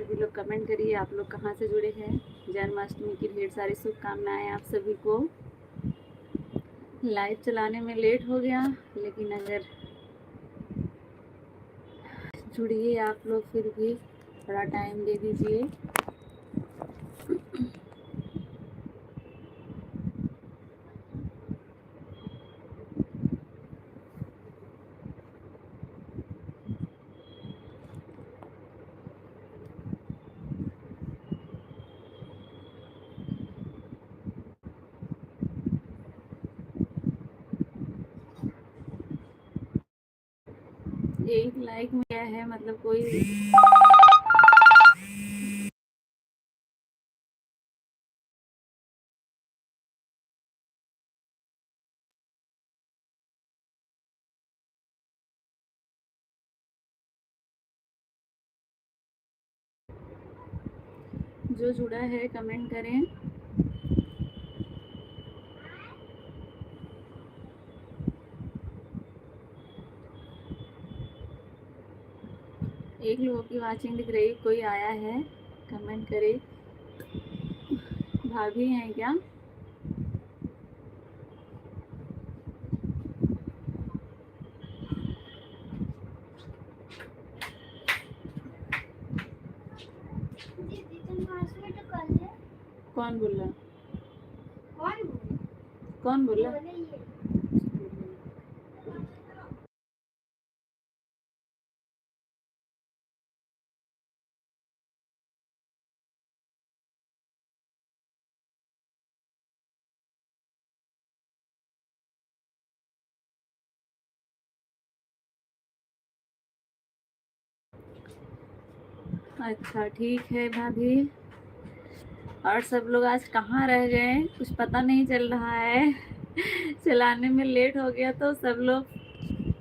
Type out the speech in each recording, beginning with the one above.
सभी लोग कमेंट करिए आप लोग कहाँ से जुड़े हैं। जन्माष्टमी की ढेर सारी शुभकामनाएं आप सभी को। लाइव चलाने में लेट हो गया, लेकिन अगर जुड़िए आप लोग, फिर भी थोड़ा टाइम दे दीजिए। एक लाइक में क्या है, मतलब कोई जो जुड़ा है कमेंट करें। एक लोगों की वाचिंग दिख रही, कोई आया है कमेंट करे। भाभी हैं क्या? कौन बोला? कौन बोला? अच्छा ठीक है भाभी। और सब लोग आज कहाँ रह गए, कुछ पता नहीं चल रहा है। चलाने में लेट हो गया तो सब लोग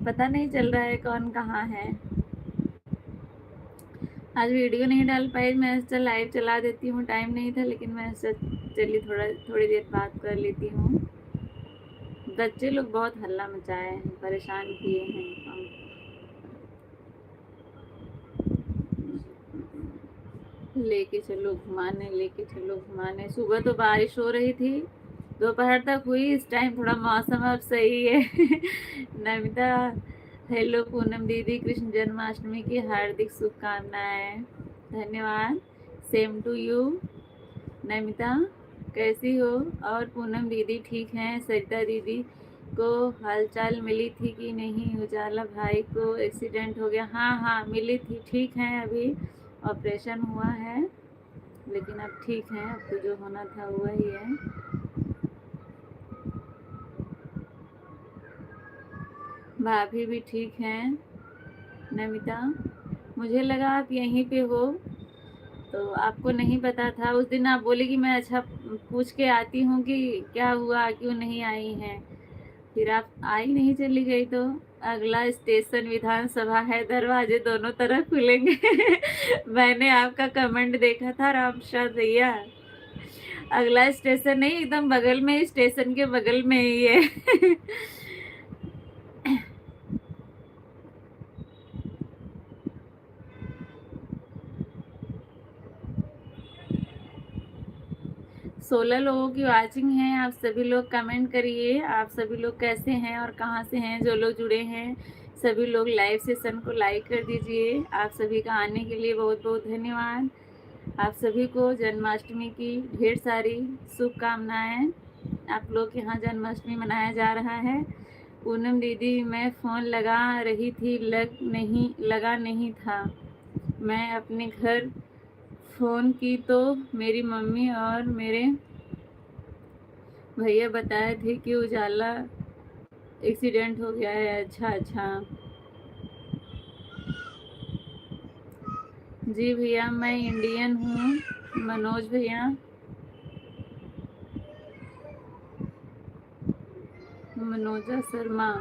पता नहीं चल रहा है कौन कहाँ है। आज वीडियो नहीं डाल पाई, मैं चल लाइव चला देती हूँ, टाइम नहीं था, लेकिन मैं चलिए थोड़ी देर बात कर लेती हूँ। बच्चे लोग बहुत हल्ला मचाए हैं, परेशान किए हैं। लेके चलो घुमाने। सुबह तो बारिश हो रही थी, दोपहर तक हुई, इस टाइम थोड़ा मौसम अब सही है। नमिता हेलो पूनम दीदी, कृष्ण जन्माष्टमी की हार्दिक शुभकामनाएं। धन्यवाद, सेम टू यू। नमिता कैसी हो? और पूनम दीदी ठीक हैं? सरिता दीदी को हालचाल मिली थी कि नहीं? उजाला भाई को एक्सीडेंट हो गया? हाँ हाँ मिली थी, ठीक हैं, अभी ऑपरेशन हुआ है, लेकिन अब ठीक है। अब तो जो होना था हुआ ही है। भाभी भी ठीक हैं। नमिता मुझे लगा आप यहीं पे हो, तो आपको नहीं पता था। उस दिन आप बोले कि मैं अच्छा पूछ के आती हूँ कि क्या हुआ, क्यों नहीं आई हैं, फिर आप आई नहीं, चली गई। तो अगला स्टेशन विधानसभा है, दरवाजे दोनों तरफ खुलेंगे। मैंने आपका कमेंट देखा था रामप्रसाद भैया। अगला स्टेशन नहीं, एकदम बगल में, स्टेशन के बगल में ही है। 16 लोगों की वाचिंग है। आप सभी लोग कमेंट करिए, आप सभी लोग कैसे हैं और कहाँ से हैं। जो लोग जुड़े हैं सभी लोग लाइव सेशन को लाइक कर दीजिए। आप सभी का आने के लिए बहुत बहुत धन्यवाद। आप सभी को जन्माष्टमी की ढेर सारी शुभकामनाएं। आप लोग के यहाँ जन्माष्टमी मनाया जा रहा है। पूनम दीदी मैं फ़ोन लगा रही थी, लगा नहीं था। मैं अपने घर फ़ोन की तो मेरी मम्मी और मेरे भैया बताए थे कि उजाला एक्सीडेंट हो गया है। अच्छा अच्छा जी भैया, मैं इंडियन हूँ। मनोज भैया, Manoja Sharma.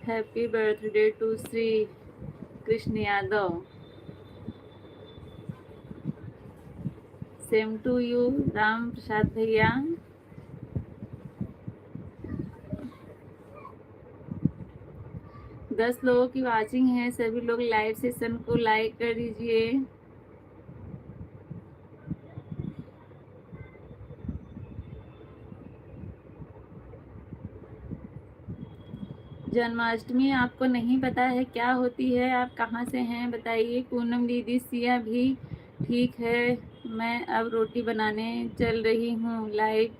Happy birthday to Shri Krishna Yadav. Same to you Ram Prasad भैया। दस लोगों की वाचिंग है, सभी लोग लाइव सेशन को लाइक कर दीजिए। जन्माष्टमी आपको नहीं पता है क्या होती है? आप कहाँ से हैं बताइए। पूनम दीदी, सिया भी ठीक है। मैं अब रोटी बनाने चल रही हूँ लाइव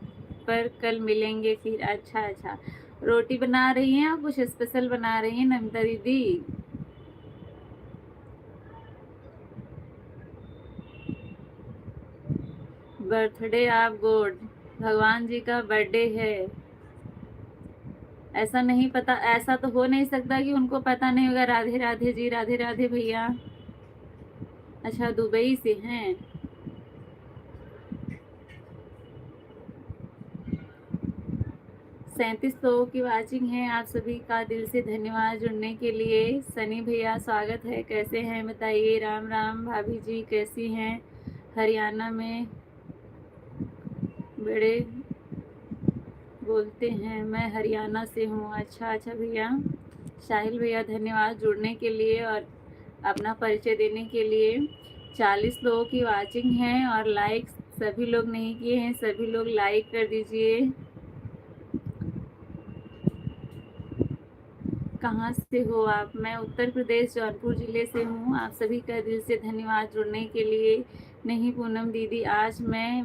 पर, कल मिलेंगे फिर। अच्छा अच्छा, रोटी बना रही हैं और कुछ स्पेशल बना रही हैं नमिता दीदी? बर्थडे ऑफ गॉड, भगवान जी का बर्थडे है। ऐसा नहीं पता, ऐसा तो हो नहीं सकता कि उनको पता नहीं होगा। राधे राधे जी, राधे राधे भैया। अच्छा, दुबई से हैं। 37 लोगों की वाचिंग है। आप सभी का दिल से धन्यवाद जुड़ने के लिए। सनी भैया स्वागत है, कैसे हैं बताइए। राम राम भाभी जी, कैसी हैं? हरियाणा में बड़े बोलते हैं। मैं हरियाणा से हूँ। अच्छा अच्छा भैया। साहिल भैया धन्यवाद जुड़ने के लिए और अपना परिचय देने के लिए। 40 लोगों की वाचिंग है और लाइक सभी लोग नहीं किए हैं, सभी लोग लाइक कर दीजिए। कहाँ से हो आप? मैं उत्तर प्रदेश जौनपुर ज़िले से हूँ। आप सभी का दिल से धन्यवाद जुड़ने के लिए। नहीं पूनम दीदी, आज मैं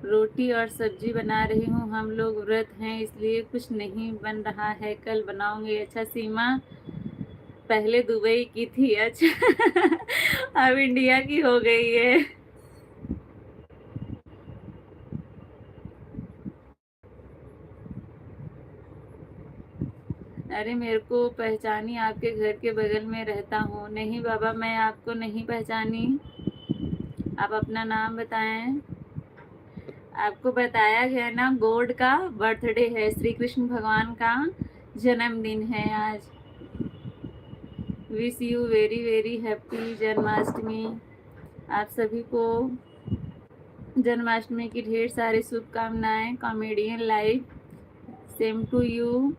रोटी और सब्जी बना रही हूँ। हम लोग व्रत हैं इसलिए कुछ नहीं बन रहा है, कल बनाऊंगी। अच्छा सीमा, पहले दुबई की थी, अच्छा अब इंडिया की हो गई है। अरे मेरे को पहचानी, आपके घर के बगल में रहता हूँ। नहीं बाबा, मैं आपको नहीं पहचानी। आप अपना नाम बताएं। आपको बताया गया ना, गॉड का बर्थडे है, श्री कृष्ण भगवान का जन्मदिन है आज। Wish you very very happy Janmashtami. आप सभी को जन्माष्टमी की ढेर सारी शुभकामनाएं। Comedian live, same to you.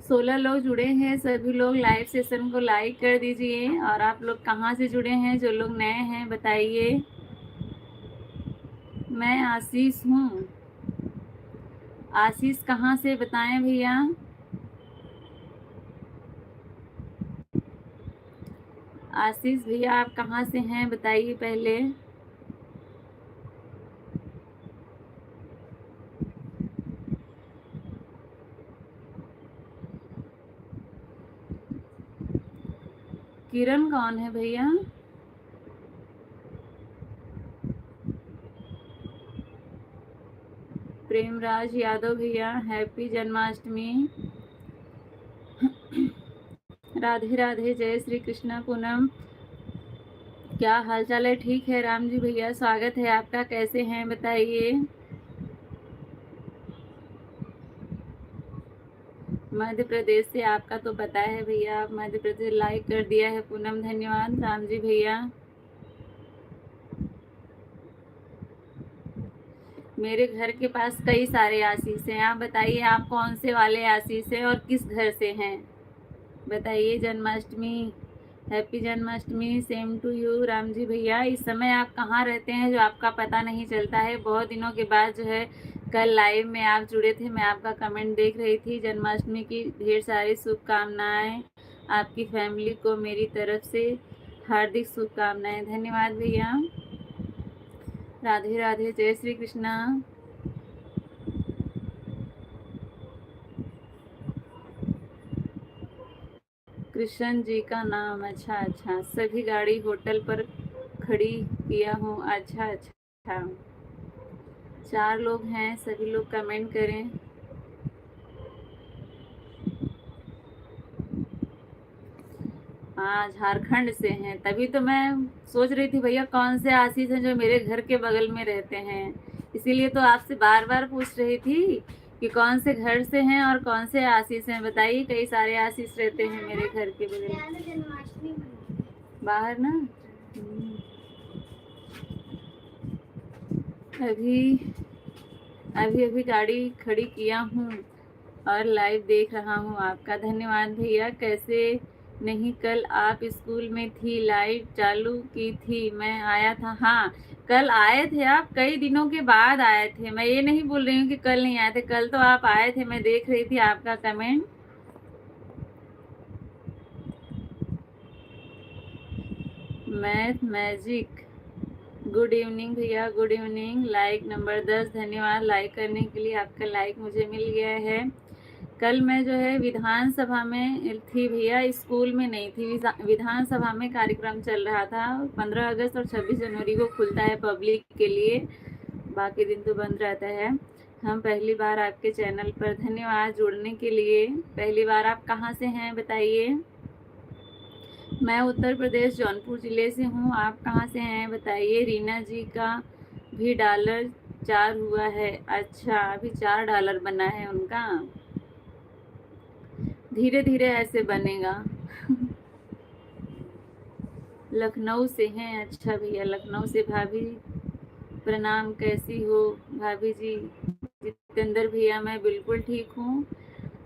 16 लोग जुड़े हैं, सभी लोग लाइव सेशन को लाइक कर दीजिए। और आप लोग कहाँ से जुड़े हैं? जो लोग नए हैं बताइए। मैं आशीष हूँ। आशीष कहाँ से बताएं भैया? आशीष भैया आप कहाँ से हैं बताइए पहले। किरण कौन है भैया? प्रेमराज यादव भैया, हैप्पी जन्माष्टमी। राधे राधे, जय श्री कृष्ण। पूनम, क्या हाल चाल है? ठीक है राम जी भैया, स्वागत है आपका। कैसे हैं बताइए। मध्य प्रदेश से, आपका तो पता है भैया, आप मध्य प्रदेश लाइक कर दिया है। पूनम धन्यवाद। राम जी भैया, मेरे घर के पास कई सारे आशीष हैं। आप बताइए आप कौन से वाले आशीष हैं और किस घर से हैं बताइए। Janmashtami, happy Janmashtami, same to you Ram ji भैया। इस समय आप कहाँ रहते हैं जो आपका पता नहीं चलता है? बहुत दिनों के बाद जो है कल लाइव में आप जुड़े थे, मैं आपका कमेंट देख रही थी। जन्माष्टमी की ढेर सारी शुभकामनाएं। आपकी फैमिली को मेरी तरफ से हार्दिक शुभकामनाएं। धन्यवाद भैया। राधे राधे, जय श्री कृष्णा। कृष्ण जी का नाम, अच्छा अच्छा। सभी गाड़ी होटल पर खड़ी किया हूँ। अच्छा अच्छा, 4 लोग हैं, सभी लोग कमेंट करें। हाँ, झारखंड से हैं, तभी तो मैं सोच रही थी भैया कौन से आशीष हैं जो मेरे घर के बगल में रहते हैं। इसीलिए तो आपसे बार बार पूछ रही थी कि कौन से घर से हैं और कौन से आशीष हैं बताइए। कई सारे आशीष रहते हैं मेरे घर के बगल में। बाहर ना। अभी अभी अभी गाड़ी खड़ी किया हूँ और लाइव देख रहा हूँ आपका। धन्यवाद भैया। कैसे नहीं, कल आप स्कूल में थी, लाइव चालू की थी, मैं आया था। हाँ, कल आए थे आप, कई दिनों के बाद आए थे। मैं ये नहीं बोल रही हूँ कि कल नहीं आए थे, कल तो आप आए थे, मैं देख रही थी आपका comment. Math magic, good evening भैया, गुड इवनिंग। लाइक नंबर 10, धन्यवाद लाइक करने के लिए। आपका लाइक मुझे मिल गया है। कल मैं जो है विधानसभा में थी भैया, स्कूल में नहीं थी। विधानसभा में कार्यक्रम चल रहा था। 15 अगस्त और 26 जनवरी को खुलता है पब्लिक के लिए, बाकी दिन तो बंद रहता है। हम पहली बार आपके चैनल पर, धन्यवाद जुड़ने के लिए। पहली बार आप कहाँ से हैं बताइए। मैं उत्तर प्रदेश जौनपुर ज़िले से हूँ। आप कहाँ से हैं बताइए। रीना जी का भी $4 हुआ है। अच्छा, अभी $4 बना है उनका, धीरे धीरे ऐसे बनेगा। लखनऊ से हैं। अच्छा भैया, लखनऊ से। भाभी प्रणाम, कैसी हो भाभी जी। जितेंद्र भैया, मैं बिल्कुल ठीक हूँ,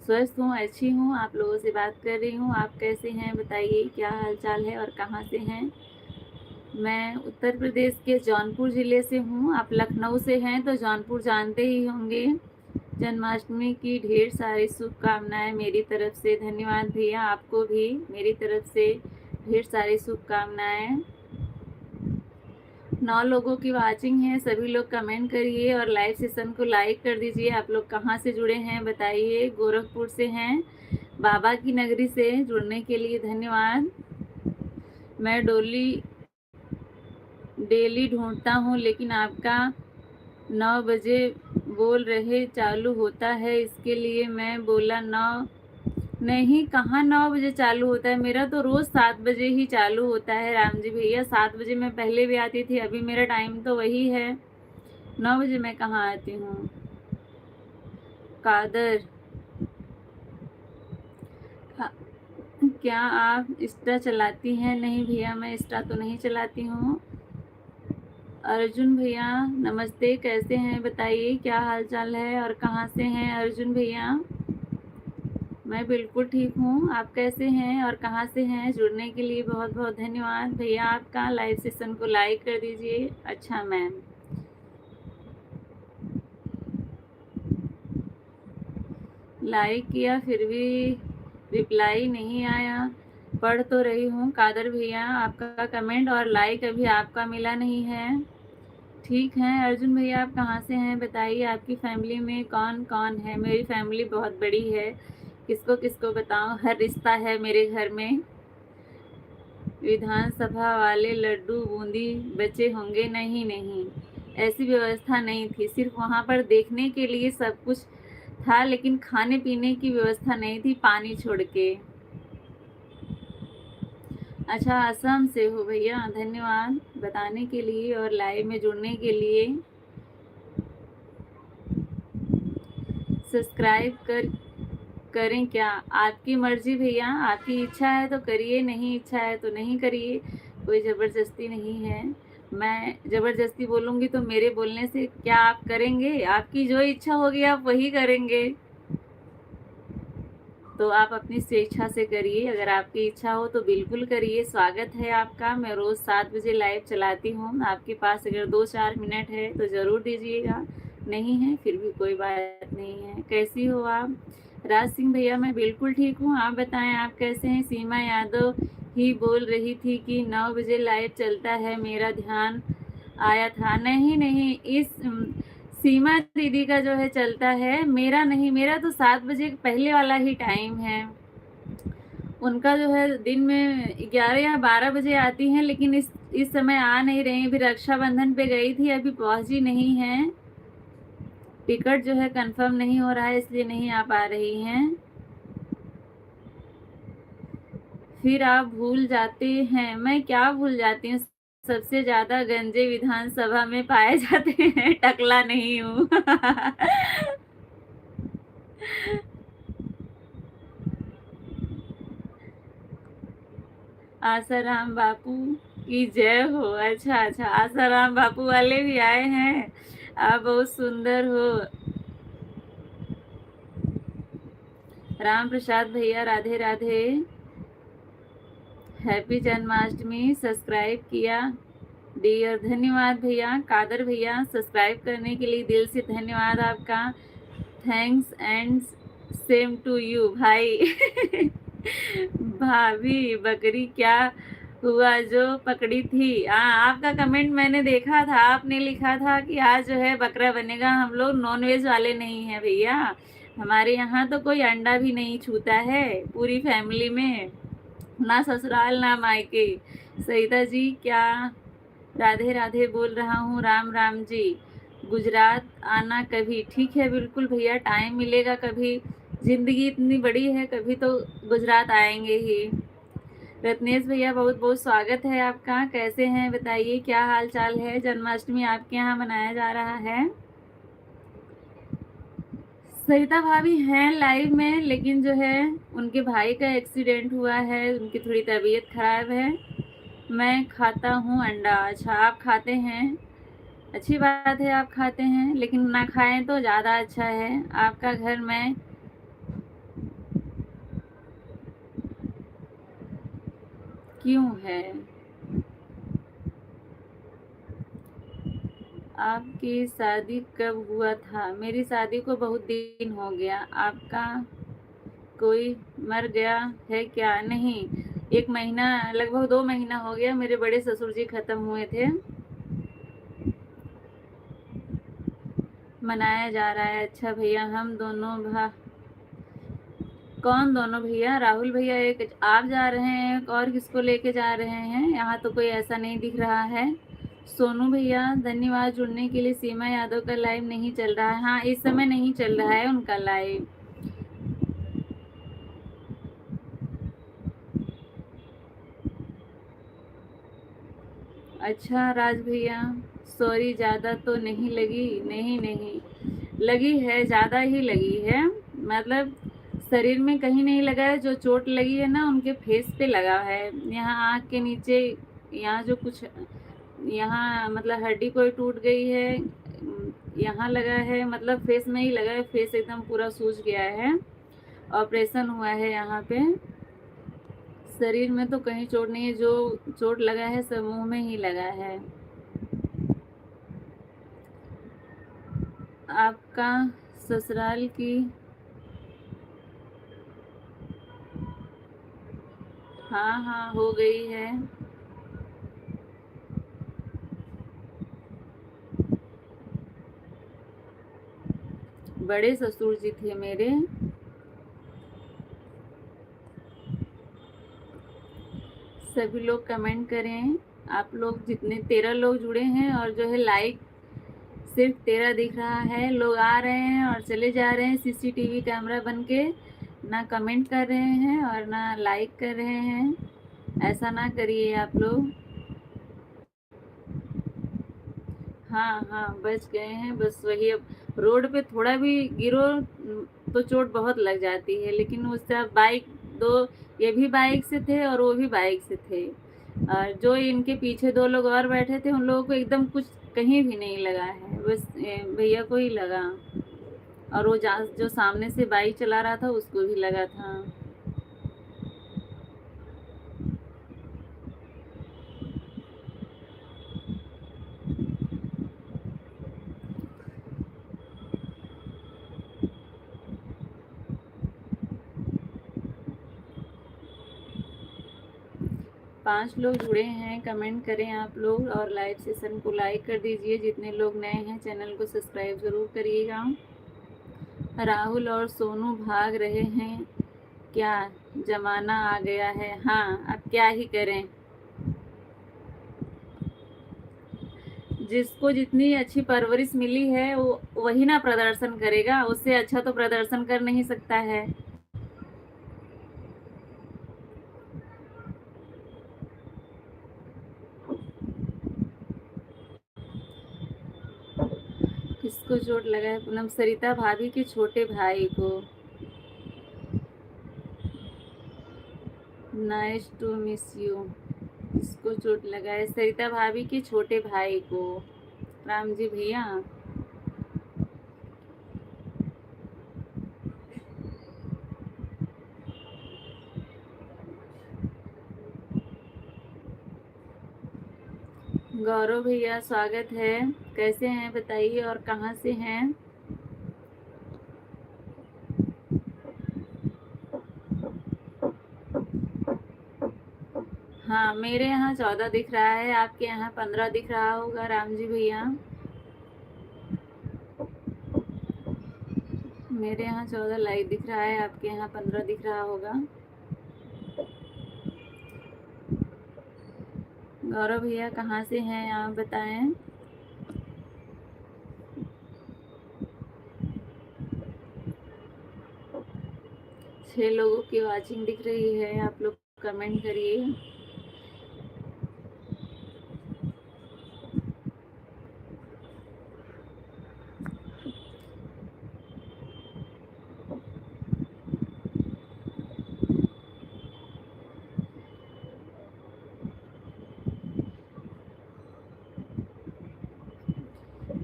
स्वस्थ हूँ, अच्छी हूँ। आप लोगों से बात कर रही हूँ। आप कैसे हैं बताइए, क्या हाल चाल है और कहाँ से हैं। मैं उत्तर प्रदेश के जौनपुर ज़िले से हूँ। आप लखनऊ से हैं तो जौनपुर जानते ही होंगे। जन्माष्टमी की ढेर सारी शुभकामनाएं मेरी तरफ से। धन्यवाद भैया, आपको भी मेरी तरफ से ढेर सारी शुभकामनाएं। 9 लोगों की वाचिंग है, सभी लोग कमेंट करिए और लाइव सेशन को लाइक कर दीजिए। आप लोग कहाँ से जुड़े हैं बताइए। गोरखपुर से हैं, बाबा की नगरी से। जुड़ने के लिए धन्यवाद। मैं डेली ढूंढता हूँ, लेकिन आपका 9 बजे बोल रहे चालू होता है, इसके लिए मैं बोला 9। नहीं, कहाँ 9 बजे चालू होता है, मेरा तो रोज़ 7 बजे ही चालू होता है राम जी भैया। 7 बजे मैं पहले भी आती थी, अभी मेरा टाइम तो वही है। 9 बजे मैं कहाँ आती हूँ। कादर, क्या आप इंस्टा चलाती हैं। नहीं भैया, मैं इंस्टा तो नहीं चलाती हूँ। अर्जुन भैया नमस्ते, कैसे हैं बताइए, क्या हाल चाल है और कहाँ से हैं अर्जुन भैया। मैं बिल्कुल ठीक हूँ, आप कैसे हैं और कहाँ से हैं। जुड़ने के लिए बहुत बहुत धन्यवाद भैया आपका। लाइव सेशन को लाइक कर दीजिए। अच्छा मैम, लाइक किया फिर भी रिप्लाई नहीं आया। पढ़ तो रही हूँ कादर भैया आपका कमेंट, और लाइक अभी आपका मिला नहीं है। ठीक है अर्जुन भैया, आप कहाँ से हैं बताइए। आपकी फैमिली में कौन कौन है। मेरी फैमिली बहुत बड़ी है, किसको किसको बताऊँ, हर रिश्ता है मेरे घर में। विधानसभा वाले लड्डू बूंदी बचे होंगे। नहीं नहीं, ऐसी व्यवस्था नहीं थी, सिर्फ वहाँ पर देखने के लिए सब कुछ था, लेकिन खाने पीने की व्यवस्था नहीं थी, पानी छोड़ के। अच्छा, असम से हो भैया, धन्यवाद बताने के लिए और लाइव में जुड़ने के लिए। सब्सक्राइब करें क्या। आपकी मर्जी भैया, आपकी इच्छा है तो करिए, नहीं इच्छा है तो नहीं करिए, कोई ज़बरदस्ती नहीं है। मैं ज़बरदस्ती बोलूँगी तो मेरे बोलने से क्या आप करेंगे। आपकी जो इच्छा होगी आप वही करेंगे, तो आप अपनी स्वेच्छा से करिए। अगर आपकी इच्छा हो तो बिल्कुल करिए, स्वागत है आपका। मैं रोज़ 7 बजे लाइव चलाती हूँ। आपके पास अगर 2-4 मिनट है तो ज़रूर दीजिएगा, नहीं है फिर भी कोई बात नहीं है। कैसी हो आप। राज सिंह भैया, मैं बिल्कुल ठीक हूँ, आप बताएं आप कैसे हैं। सीमा यादव ही बोल रही थी कि 9 बजे लाइव चलता है, मेरा ध्यान आया था। नहीं नहीं, इस सीमा दीदी का जो है चलता है, मेरा नहीं। मेरा तो 7 बजे पहले वाला ही टाइम है। उनका जो है दिन में 11 या 12 बजे आती हैं, लेकिन इस समय आ नहीं रही। अभी रक्षाबंधन पे गई थी, अभी पहुंची नहीं है। टिकट जो है कंफर्म नहीं हो रहा है, इसलिए नहीं आ पा रही हैं। फिर आप भूल जाते हैं। मैं क्या भूल जाती हूँ, सबसे ज्यादा गंजे विधानसभा में पाए जाते हैं, टकला नहीं हूँ। आसाराम बापू की जय हो। अच्छा अच्छा, आसाराम बापू वाले भी आए हैं। आप बहुत सुंदर हो। राम प्रसाद भैया राधे राधे। हैप्पी जन्माष्टमी। सब्सक्राइब किया डियर, धन्यवाद भैया। कादर भैया सब्सक्राइब करने के लिए दिल से धन्यवाद आपका। Thanks and same to you भाई। भाभी बकरी क्या हुआ जो पकड़ी थी? हाँ, आपका कमेंट मैंने देखा था, आपने लिखा था कि आज जो है बकरा बनेगा। हम लोग नॉनवेज वाले नहीं हैं भैया, हमारे यहाँ तो कोई अंडा भी नहीं छूता है पूरी फैमिली में, ना ससुराल ना मायके। सईता जी क्या? राधे राधे बोल रहा हूँ। राम राम जी। गुजरात आना कभी। ठीक है बिल्कुल भैया, टाइम मिलेगा कभी, जिंदगी इतनी बड़ी है, कभी तो गुजरात आएंगे ही। रत्नेश भैया बहुत बहुत स्वागत है आपका। कैसे हैं बताइए, क्या हाल चाल है? जन्माष्टमी आपके यहाँ मनाया जा रहा है? सरिता भाभी हैं लाइव में, लेकिन जो है उनके भाई का एक्सीडेंट हुआ है, उनकी थोड़ी तबीयत खराब है। मैं खाता हूँ अंडा। अच्छा, आप खाते हैं? अच्छी बात है, आप खाते हैं, लेकिन ना खाएं तो ज़्यादा अच्छा है। आपका घर में क्यों है? आपकी शादी कब हुआ था? मेरी शादी को बहुत दिन हो गया। आपका कोई मर गया है क्या? नहीं, 1 महीना, लगभग 2 महीना हो गया, मेरे बड़े ससुर जी खत्म हुए थे। मनाया जा रहा है। अच्छा भैया, हम दोनों कौन दोनों भैया? राहुल भैया एक आप जा रहे हैं, और किसको लेके जा रहे हैं? यहाँ तो कोई ऐसा नहीं दिख रहा है। सोनू भैया धन्यवाद जुड़ने के लिए। सीमा यादव का लाइव नहीं चल रहा है? हाँ, इस समय नहीं चल रहा है उनका लाइव। अच्छा राज भैया, सॉरी, ज़्यादा तो नहीं लगी? नहीं नहीं, लगी है, ज़्यादा ही लगी है। मतलब शरीर में कहीं नहीं लगा है, जो चोट लगी है ना उनके फेस पे लगा है, यहाँ आँख के नीचे, यहाँ जो कुछ, यहाँ मतलब हड्डी कोई टूट गई है, यहाँ लगा है, मतलब फेस में ही लगा है, फेस एकदम पूरा सूज गया है, ऑपरेशन हुआ है यहाँ पे। शरीर में तो कहीं चोट नहीं है, जो चोट लगा है सब मुंह में ही लगा है। आपका ससुराल की? हाँ हाँ, हो गई है। बड़े ससुर जी थे मेरे। सभी लोग कमेंट करें। आप लोग जितने 13 लोग जुड़े हैं, और जो है लाइक सिर्फ 13 दिख रहा है। लोग आ रहे हैं और चले जा रहे हैं सीसीटीवी कैमरा बन के, ना कमेंट कर रहे हैं और ना लाइक कर रहे हैं। ऐसा ना करिए आप लोग। हाँ हाँ, बच गए हैं, बस वही, अब रोड पे थोड़ा भी गिरो तो चोट बहुत लग जाती है, लेकिन उससे अब बाइक दो, ये भी बाइक से थे और वो भी बाइक से थे, और जो इनके पीछे 2 लोग और बैठे थे, उन लोगों को एकदम कुछ कहीं भी नहीं लगा है, बस भैया को ही लगा, और वो जो सामने से बाइक चला रहा था उसको भी लगा था। 5 लोग जुड़े हैं, कमेंट करें आप लोग, और लाइव सेशन को लाइक कर दीजिए। जितने लोग नए हैं चैनल को सब्सक्राइब ज़रूर करिएगा। राहुल और सोनू भाग रहे हैं क्या? जमाना आ गया है। हाँ, अब क्या ही करें, जिसको जितनी अच्छी परवरिश मिली है वो वही ना प्रदर्शन करेगा, उससे अच्छा तो प्रदर्शन कर नहीं सकता है। किसको चोट लगा है पूनम? सरिता भाभी के छोटे भाई को। Nice to miss you. किसको चोट लगा है? सरिता भाभी के छोटे भाई को। राम जी भैया, गौरव भैया स्वागत है। कैसे हैं बताइए और कहाँ से हैं? हाँ, मेरे यहाँ 14 दिख रहा है, आपके यहाँ 15 दिख रहा होगा राम जी भैया। मेरे यहाँ 14 लाइव दिख रहा है, आपके यहाँ 15 दिख रहा होगा। गौरव भैया कहाँ से हैं आप बताएं। 6 लोगों की वॉचिंग दिख रही है, आप लोग कमेंट करिए।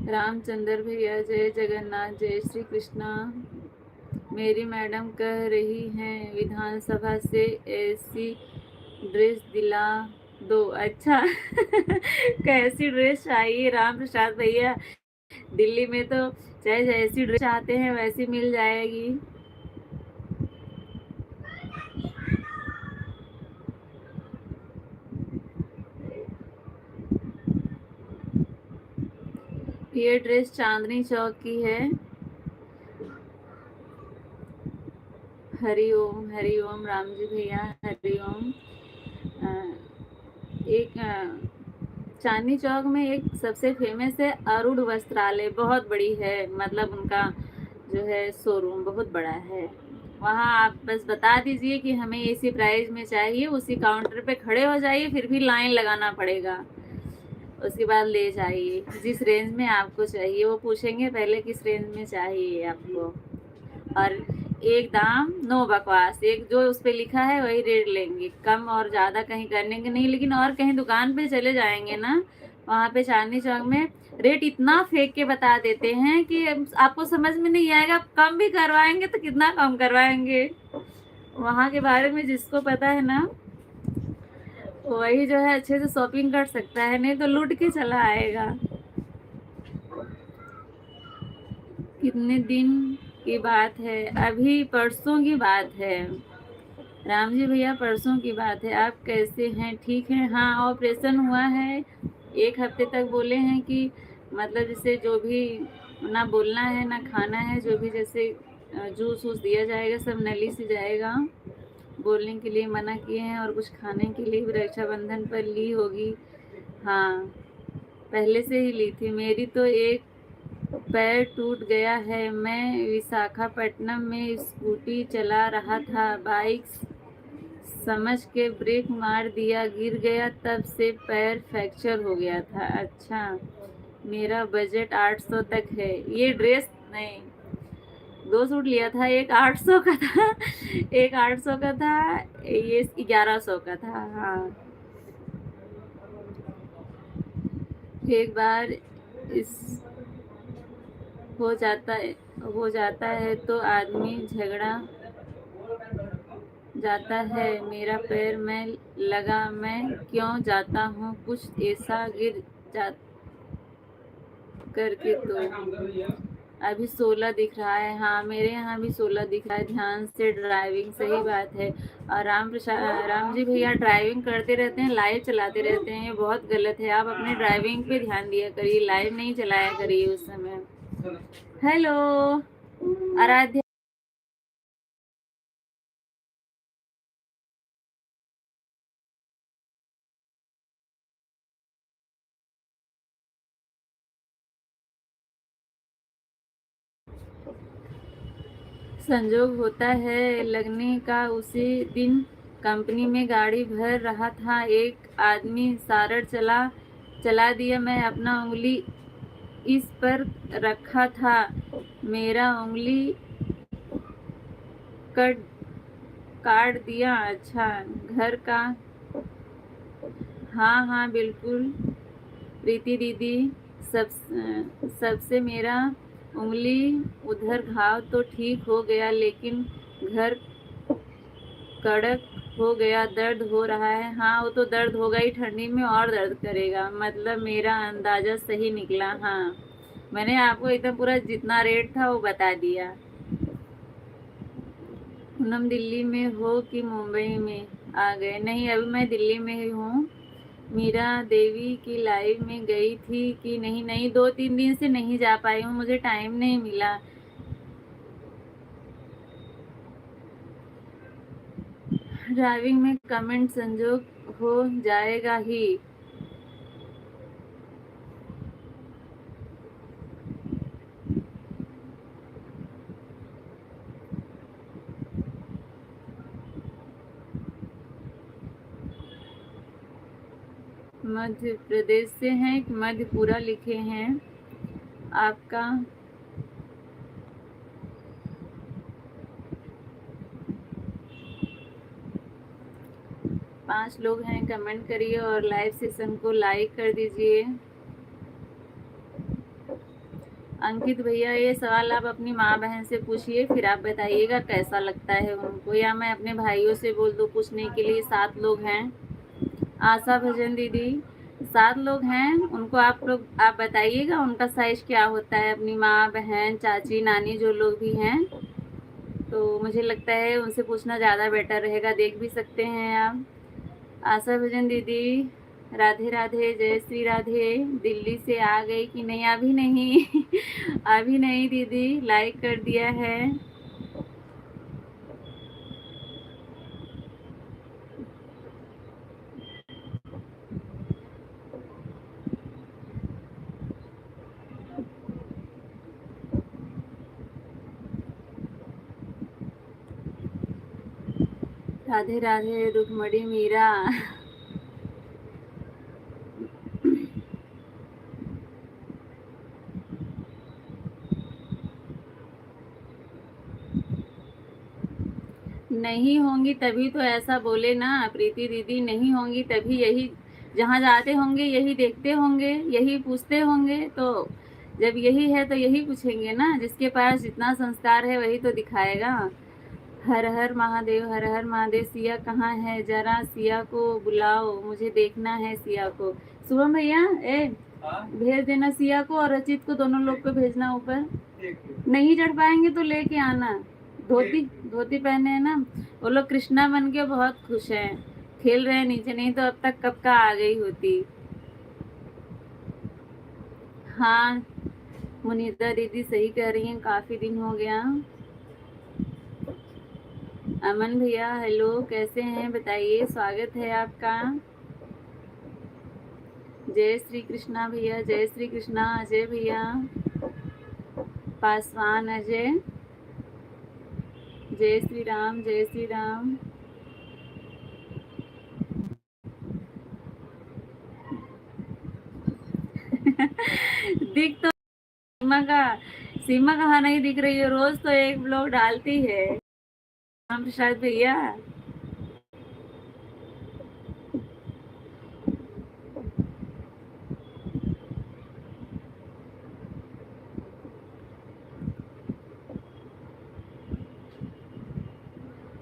रामचंद्र भैया जय जगन्नाथ, जय श्री कृष्णा। मेरी मैडम कह रही हैं विधानसभा से ऐसी ड्रेस दिला दो। अच्छा कैसी ड्रेस चाहिए राम प्रसाद भैया? दिल्ली में तो चाहे जैसी ड्रेस चाहते हैं वैसी मिल जाएगी। ये ड्रेस चांदनी चौक की है। हरि ओम राम जी भैया, हरि ओम। एक चांदनी चौक में एक सबसे फेमस है अरुण वस्त्रालय, बहुत बड़ी है, मतलब उनका जो है शोरूम बहुत बड़ा है। वहाँ आप बस बता दीजिए कि हमें इसी प्राइस में चाहिए, उसी काउंटर पे खड़े हो जाइए, फिर भी लाइन लगाना पड़ेगा। उसके बाद ले जाइए जिस रेंज में आपको चाहिए। वो पूछेंगे पहले किस रेंज में चाहिए आपको, और एक दाम नो बकवास, एक जो उस पे लिखा है वही रेट लेंगे, कम और ज़्यादा कहीं करने के नहीं। लेकिन और कहीं दुकान पे चले जाएंगे ना, वहाँ पे चांदनी चौक में रेट इतना फेंक के बता देते हैं कि आपको समझ में नहीं आएगा। कम भी करवाएंगे तो कितना कम करवाएंगे? वहाँ के बारे में जिसको पता है ना, वही जो है अच्छे से शॉपिंग कर सकता है, नहीं तो लूट के चला आएगा। कितने दिन की बात है? अभी परसों की बात है राम जी भैया, परसों की बात है। आप कैसे हैं? ठीक है। हाँ, ऑपरेशन हुआ है, 1 हफ्ते तक बोले हैं कि मतलब जैसे जो भी ना बोलना है ना खाना है, जो भी जैसे जूस वूस दिया जाएगा सब नली से जाएगा। बोलने के लिए मना किए हैं, और कुछ खाने के लिए भी रक्षाबंधन पर ली होगी। हाँ, पहले से ही ली थी। मेरी तो एक पैर टूट गया है। मैं विशाखापट्टनम में स्कूटी चला रहा था, बाइक समझ के ब्रेक मार दिया, गिर गया, तब से पैर फ्रैक्चर हो गया था। अच्छा, मेरा बजट 800 तक है। ये ड्रेस नहीं, 2 सूट लिया था, एक 800 का था एक 800 का था, ये 1100 का था। हाँ, एक बार इस हो जाता है तो आदमी झगड़ा जाता है। मेरा पैर में लगा, मैं क्यों जाता हूँ कुछ ऐसा गिर जा करके। तो अभी 16 दिख रहा है। हाँ, मेरे यहाँ भी 16 दिख रहा है। ध्यान से ड्राइविंग, सही बात है। और राम जी भैया ड्राइविंग करते रहते हैं, लाइव चलाते रहते हैं, ये बहुत गलत है। आप अपने ड्राइविंग पे ध्यान दिया करिए, लाइव नहीं चलाया करिए उस समय। हेलो आराध्या। संजोग होता है लगने का, उसी दिन कंपनी में गाड़ी भर रहा था, एक आदमी सारड़ चला दिया। मैं अपना उंगली इस पर रखा था, मेरा उंगली कट काट दिया। अच्छा, घर का? हाँ हाँ बिल्कुल प्रीति दीदी। सब सबसे मेरा उंगली उधर घाव तो ठीक हो गया, लेकिन घर कड़क हो गया, दर्द हो रहा है। हाँ, वो तो दर्द होगा ही, ठंडी में और दर्द करेगा। मतलब मेरा अंदाजा सही निकला। हाँ, मैंने आपको एकदम पूरा जितना रेट था वो बता दिया। पूनम दिल्ली में हो कि मुंबई में आ गए? नहीं, अभी मैं दिल्ली में ही हूँ। मीरा देवी की लाइव में गई थी कि नहीं? नहीं, 2-3 दिन से नहीं जा पाई हूँ, मुझे टाइम नहीं मिला। ड्राइविंग में कमेंट संजोग हो जाएगा ही। मध्य प्रदेश से हैं कि मध्यपुरा लिखे हैं आपका? 5 लोग हैं, कमेंट करिए और लाइव सेशन को लाइक कर दीजिए। अंकित भैया, ये सवाल आप अपनी माँ बहन से पूछिए, फिर आप बताइएगा कैसा लगता है उनको, या मैं अपने भाइयों से बोल दूँ पूछने के लिए। 7 लोग हैं। आशा भजन दीदी, 7 लोग हैं, उनको आप बताइएगा उनका साइज क्या होता है। अपनी माँ बहन चाची नानी जो लोग भी हैं, तो मुझे लगता है उनसे पूछना ज़्यादा बेटर रहेगा। देख भी सकते हैं आप। आशा भजन दीदी, राधे राधे, जय श्री राधे। दिल्ली से आ गई कि नहीं? अभी नहीं अभी नहीं दीदी, लाइक कर दिया है। राधे राधे रुक्मणी मीरा। नहीं होंगी तभी तो ऐसा बोले ना प्रीति दीदी, नहीं होंगी तभी यही, जहाँ जाते होंगे यही देखते होंगे, यही पूछते होंगे। तो जब यही है तो यही पूछेंगे ना, जिसके पास जितना संस्कार है वही तो दिखाएगा। हर हर महादेव, हर हर महादेव। सिया कहाँ है? जरा सिया को बुलाओ, मुझे देखना है सिया को। शुभम भैया, भेज देना सिया को और रचित को, दोनों लोग को भेजना ऊपर। नहीं चढ़ पाएंगे तो लेके आना। धोती धोती पहने है ना वो लोग। कृष्णा बन के बहुत खुश हैं, खेल रहे हैं नीचे, नहीं तो अब तक कब का आ गई होती। हाँ, मुनीता दीदी सही कह रही हैं, काफी दिन हो गया। अमन भैया हेलो, कैसे हैं बताइए, स्वागत है आपका। जय श्री कृष्णा भैया, जय श्री कृष्णा। अजय भैया, पासवान अजय, जय श्री राम, जय श्री राम। दिख तो सीमा का, सीमा कहाँ नहीं दिख रही है? रोज तो एक ब्लॉग डालती है। राम प्रसाद भैया,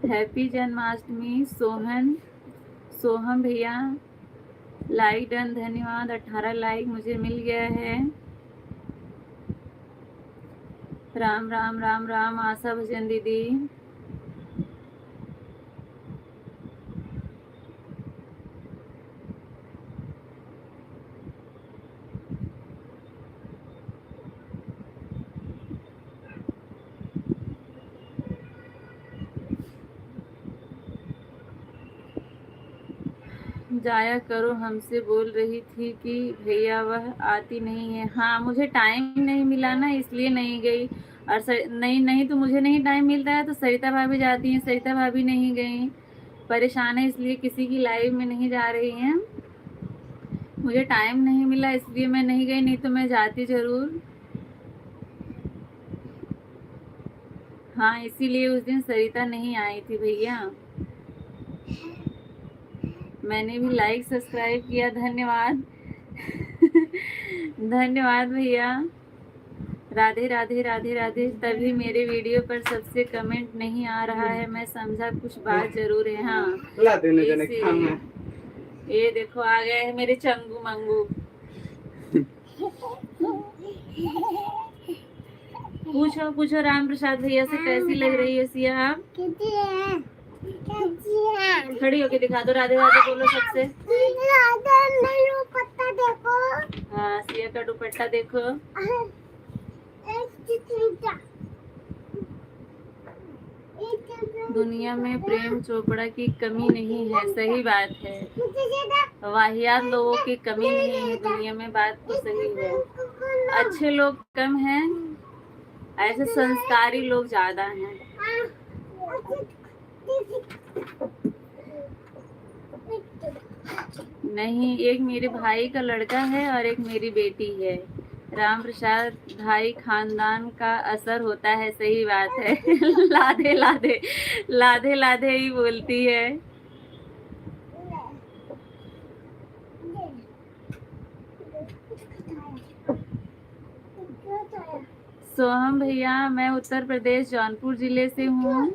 हैप्पी जन्माष्टमी। सोहम भैया, लाइक डन, धन्यवाद। 18 लाइक मुझे मिल गया है। राम राम राम राम। आशा भजन दीदी, जाया करो, हमसे बोल रही थी कि भैया वह आती नहीं है। हाँ, मुझे टाइम नहीं मिला ना, इसलिए नहीं गई। और नहीं नहीं तो मुझे नहीं टाइम मिलता है तो सरिता भाभी जाती हैं, सरिता भाभी नहीं गई। परेशान है इसलिए किसी की लाइव में नहीं जा रही हैं। मुझे टाइम नहीं मिला इसलिए मैं नहीं गई, नहीं तो मैं जाती जरूर। हाँ, इसीलिए उस दिन सरिता नहीं आई थी भैया। मैंने भी लाइक सब्सक्राइब किया, धन्यवाद धन्यवाद भैया। राधे राधे राधे राधे। तभी मेरे वीडियो पर सबसे कमेंट नहीं आ रहा है, मैं समझा कुछ बात जरूर है। हाँ ये देखो आ गए हैं मेरे चंगू मंगू। पूछो पूछो राम प्रसाद भैया से कैसी लग रही है सिया आप? खड़ी होके दिखा दो, राधे राधे बोलो सबसे। हाँ सिया का दुपट्टा देखो। दुनिया में प्रेम चोपड़ा की कमी नहीं है, सही बात है। वाहियात लोगों की कमी नहीं है दुनिया में, बात तो सही है। अच्छे लोग कम हैं, ऐसे संस्कारी लोग ज्यादा हैं। नहीं, एक मेरे भाई का लड़का है और एक मेरी बेटी है। राम प्रसाद भाई खानदान का असर होता है, सही बात है। लाधे लाधे लाधे लाधे ही बोलती है। सोहम भैया मैं उत्तर प्रदेश जौनपुर जिले से हूँ।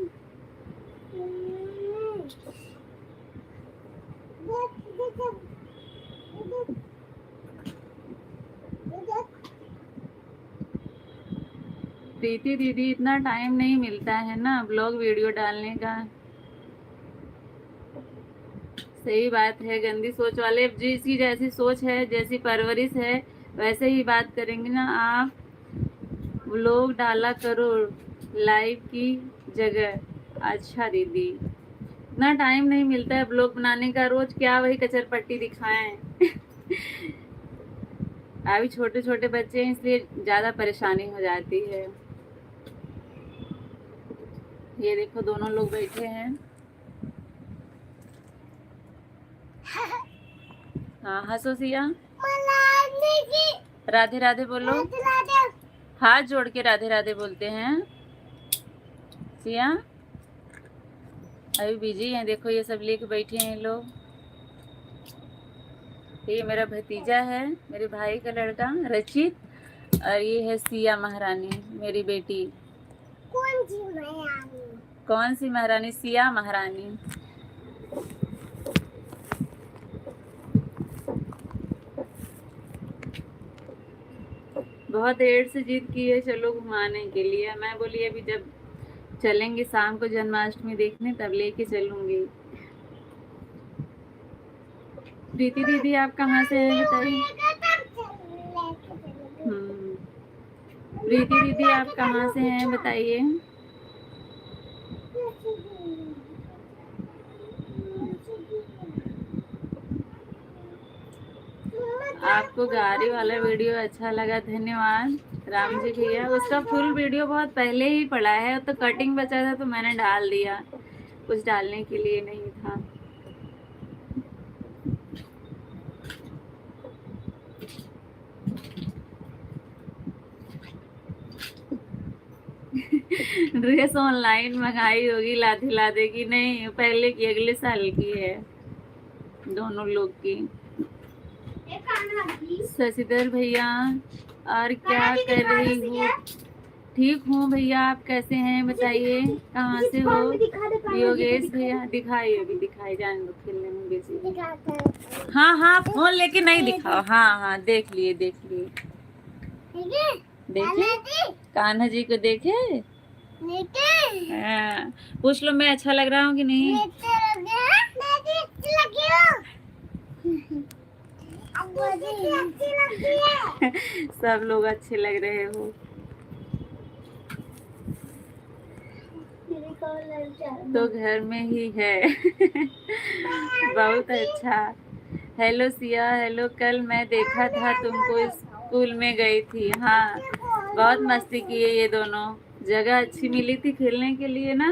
प्रीति दीदी इतना टाइम नहीं मिलता है ना ब्लॉग वीडियो डालने का। सही बात है, गंदी सोच वाले जिसकी जैसी सोच है, जैसी परवरिश है, वैसे ही बात करेंगे ना। आप व्लॉग डाला करो लाइव की जगह। अच्छा दीदी इतना टाइम नहीं मिलता है ब्लॉग बनाने का, रोज क्या वही कचर पट्टी दिखाएं। अभी छोटे छोटे बच्चे हैं इसलिए ज्यादा परेशानी हो जाती है। ये देखो दोनों लोग बैठे हैं। हाँ हंसो सिया। राधे राधे बोलो। हाथ जोड़ के राधे राधे बोलते हैं। सिया अभी बिजी हैं, देखो ये सब लेके बैठे हैं लोग। ये मेरा भतीजा है, मेरे भाई का लड़का रचित, और ये है सिया महारानी मेरी बेटी। कौन सी महारानी? सिया महारानी। बहुत देर से जिद की है चलो घुमाने के लिए। मैं बोली अभी जब चलेंगे शाम को जन्माष्टमी देखने तब लेके चलूंगी। प्रीति दीदी आप कहाँ से हैं बताइए। प्रीति दीदी आप कहाँ से हैं बताइए। आपको गाड़ी वाला वीडियो अच्छा लगा, धन्यवाद राम जी भैया। उसका फुल वीडियो बहुत पहले ही पड़ा है, तो कटिंग बचा था तो मैंने डाल दिया, कुछ डालने के लिए नहीं था। ड्रेस ऑनलाइन मंगाई होगी लाधे लाधे की? नहीं, पहले की, अगले साल की है दोनों लोग की। शशिधर भैया और क्या कर रही हूँ? ठीक हूँ भैया, आप कैसे हैं बताइए, कहाँ से हो? योगेश भैया दिखाइए, अभी दिखाई, जाने दो, खेलने में बिजी। हाँ हाँ फोन लेके नहीं दिखाओ। हाँ हाँ देख लिए देखे कान्हा जी को देखे। हाँ पूछ लो मैं अच्छा लग रहा हूँ कि नहीं। सब लोग अच्छे लग रहे हो। तो घर में ही है। बहुत अच्छा। Hello Siya, hello. कल मैं देखा था तुमको स्कूल में गई थी। हाँ बहुत मस्ती की है ये दोनों, जगह अच्छी मिली थी खेलने के लिए ना।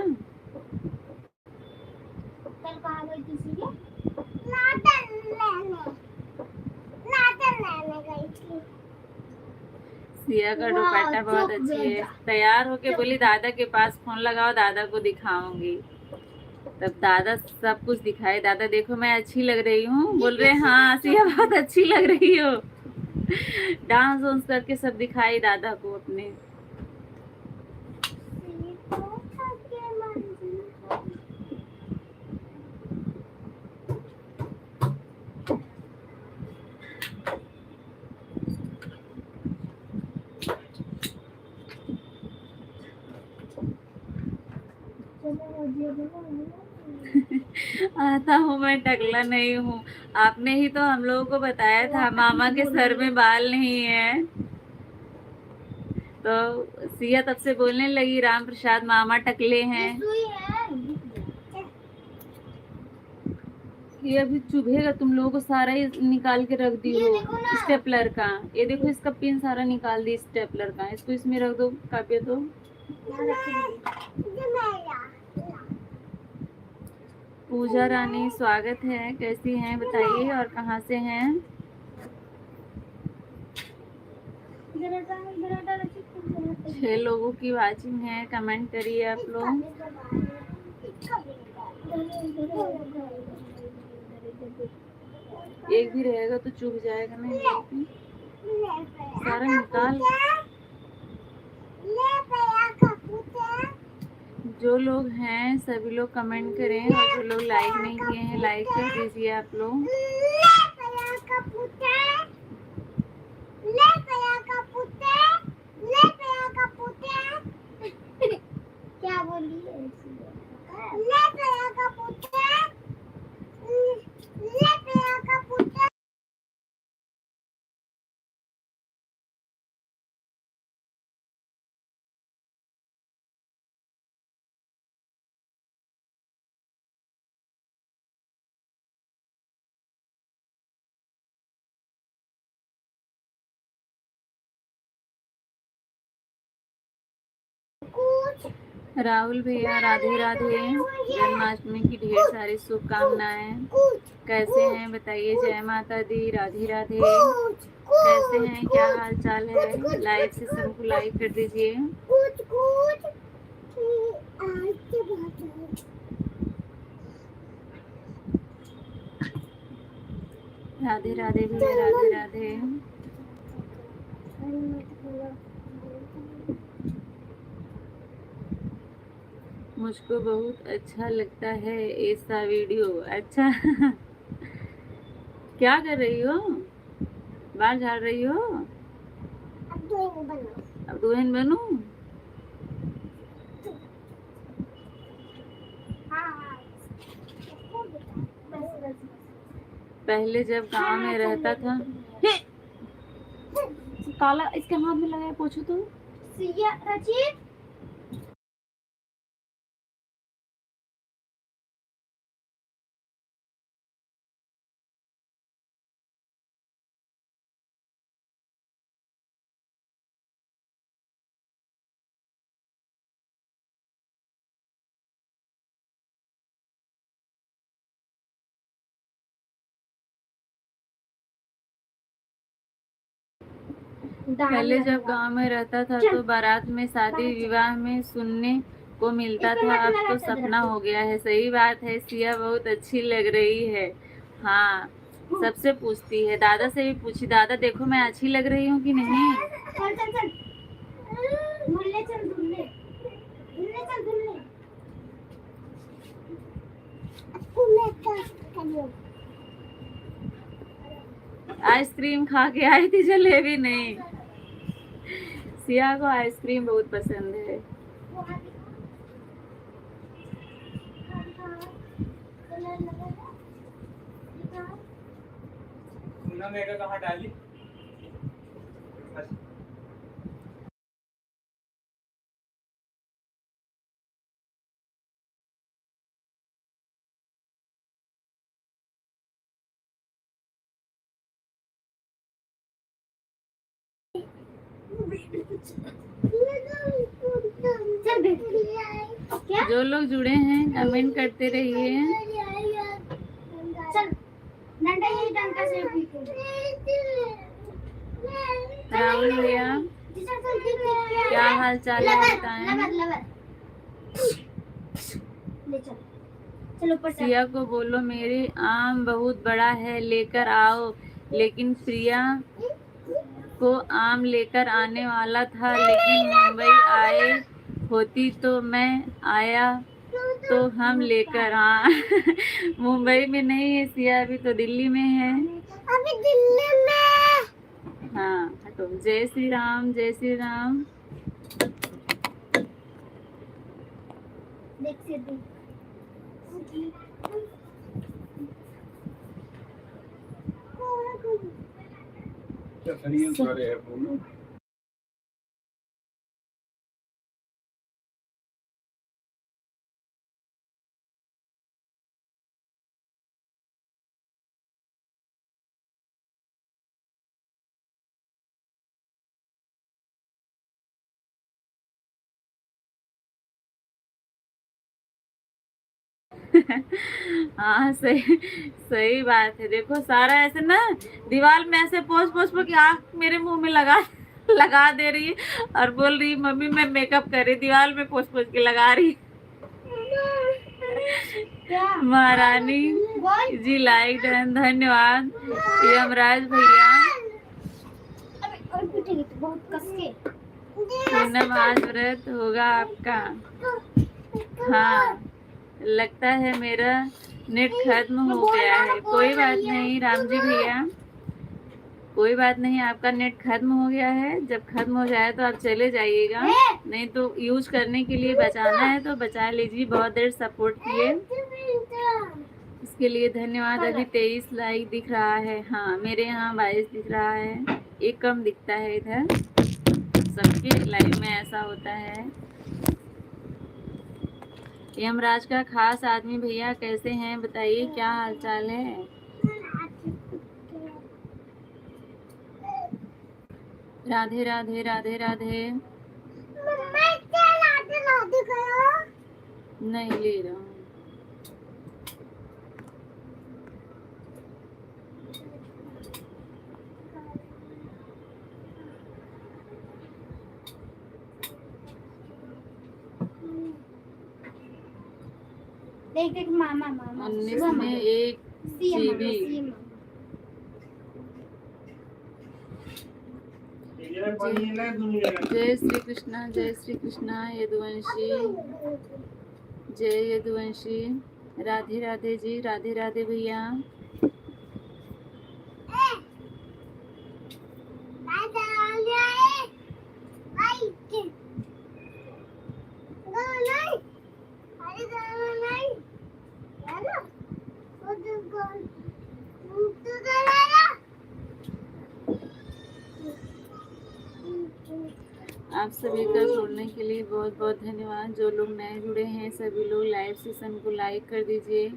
कल कहाँ गई थी सिया? सिया का दुपट्टा बहुत अच्छी है। तैयार होके बोली दादा के पास फोन लगाओ, दादा को दिखाऊंगी। तब दादा सब कुछ दिखाए। दादा देखो मैं अच्छी लग रही हूँ, बोल रहे हाँ सिया बहुत अच्छी लग रही हो। डांस वांस करके सब दिखाई दादा को अपने। आता हूँ मैं, टकला नहीं हूँ। आपने ही तो हम लोगों को बताया था मामा के सर में बाल नहीं है। तो सिया तब से बोलने लगी राम प्रसाद मामा टकले हैं। ये अभी चुभेगा तुम लोगों को, सारा ही निकाल के रख दी हो स्टेपलर का। ये देखो इसका पिन सारा निकाल दी स्टेपलर का। इसको इसमें रख दो काव्य। तो पूजा रानी स्वागत है, कैसी हैं बताइए और कहाँ से हैं? 6 लोगों की वाचिंग है, कमेंट करिए आप लोग। एक भी रहेगा तो चुभ जाएगा नहीं, सारा निकाल। जो लोग हैं सभी लोग कमेंट करें, और जो लोग लाइक नहीं किए हैं लाइक कर दीजिए आप लोग। क्या बोली राहुल भैया राधे राधे, जन्माष्टमी की ढेर सारी शुभकामनाएं। कैसे हैं बताइए? जय माता दी, राधे राधे। कैसे हैं, क्या हाल चाल है? लाइक से सबको लाइक कर दीजिए। राधे राधे भैया, राधे राधे। मुझको बहुत अच्छा लगता है ऐसा वीडियो। अच्छा क्या कर रही हो? बाल झाड़ रही हो? अब दुल्हन बनूं? पहले जब गांव में रहता था, काला इसके हाथ में लगाया, पूछो तो। पहले जब गांव में रहता था तो बारात में, शादी विवाह में सुनने को मिलता था, अब तो सपना हो गया है। सही बात है, सिया बहुत अच्छी लग रही है। हाँ, सबसे पूछती है, दादा से भी पूछी, दादा देखो मैं अच्छी लग रही हूँ कि नहीं? आइसक्रीम खा के आई थी, जलेबी नहीं। सिया को आइसक्रीम बहुत पसंद है। कहाँ डाली? जो लोग जुड़े हैं कमेंट करते रहिए। राहुल भैया क्या हाल चाल है बताएं। सिया को बोलो मेरी आम बहुत बड़ा है लेकर आओ, लेकिन प्रिया को आम लेकर आने वाला था, लेकिन मुंबई आए होती तो मैं आया तो हम लेकर। हाँ मुंबई में नहीं है सिया, अभी तो दिल्ली में है। अभी दिल्ली में। हाँ हटो। जय श्री राम, जय श्री राम। हाँ सही सही बात है। देखो सारा ऐसे ना दीवार में ऐसे पोछ पोछ पोछ के आँख मेरे मुंह में लगा दे रही है और बोल रही मम्मी मैं मेकअप कर रही, दीवार में पोछ पोछ के लगा रही। महारानी जी लाइक डन, धन्यवाद यमराज भैया। बहुत कस के। पूनम आज व्रत होगा आपका? हाँ लगता है मेरा नेट खत्म हो गया है। कोई बात नहीं राम जी भैया, कोई बात नहीं, आपका नेट खत्म हो गया है। जब खत्म हो जाए तो आप चले जाइएगा, नहीं तो यूज करने के लिए बचाना है तो बचा लीजिए। बहुत देर सपोर्ट किए इसके लिए धन्यवाद। अभी 23 लाइक दिख रहा है। हाँ मेरे यहाँ 22 दिख रहा है, एक कम दिखता है इधर। सबके लाइव में ऐसा होता है। यमराज का खास आदमी भैया कैसे हैं बताइए, क्या हालचाल है? राधे राधे राधे राधे। नहीं ले रहा हूँ। देख देख मामा मामा 19 में 1 जीबी। जय श्री कृष्णा, जय श्री कृष्णा यदुवंशी, जय यदुवंशी। राधे राधे जी, राधे राधे भैया। आप सभी का जुड़ने के लिए बहुत बहुत धन्यवाद। जो लोग नए जुड़े हैं सभी लोग लाइव सेशन को लाइक कर दीजिए।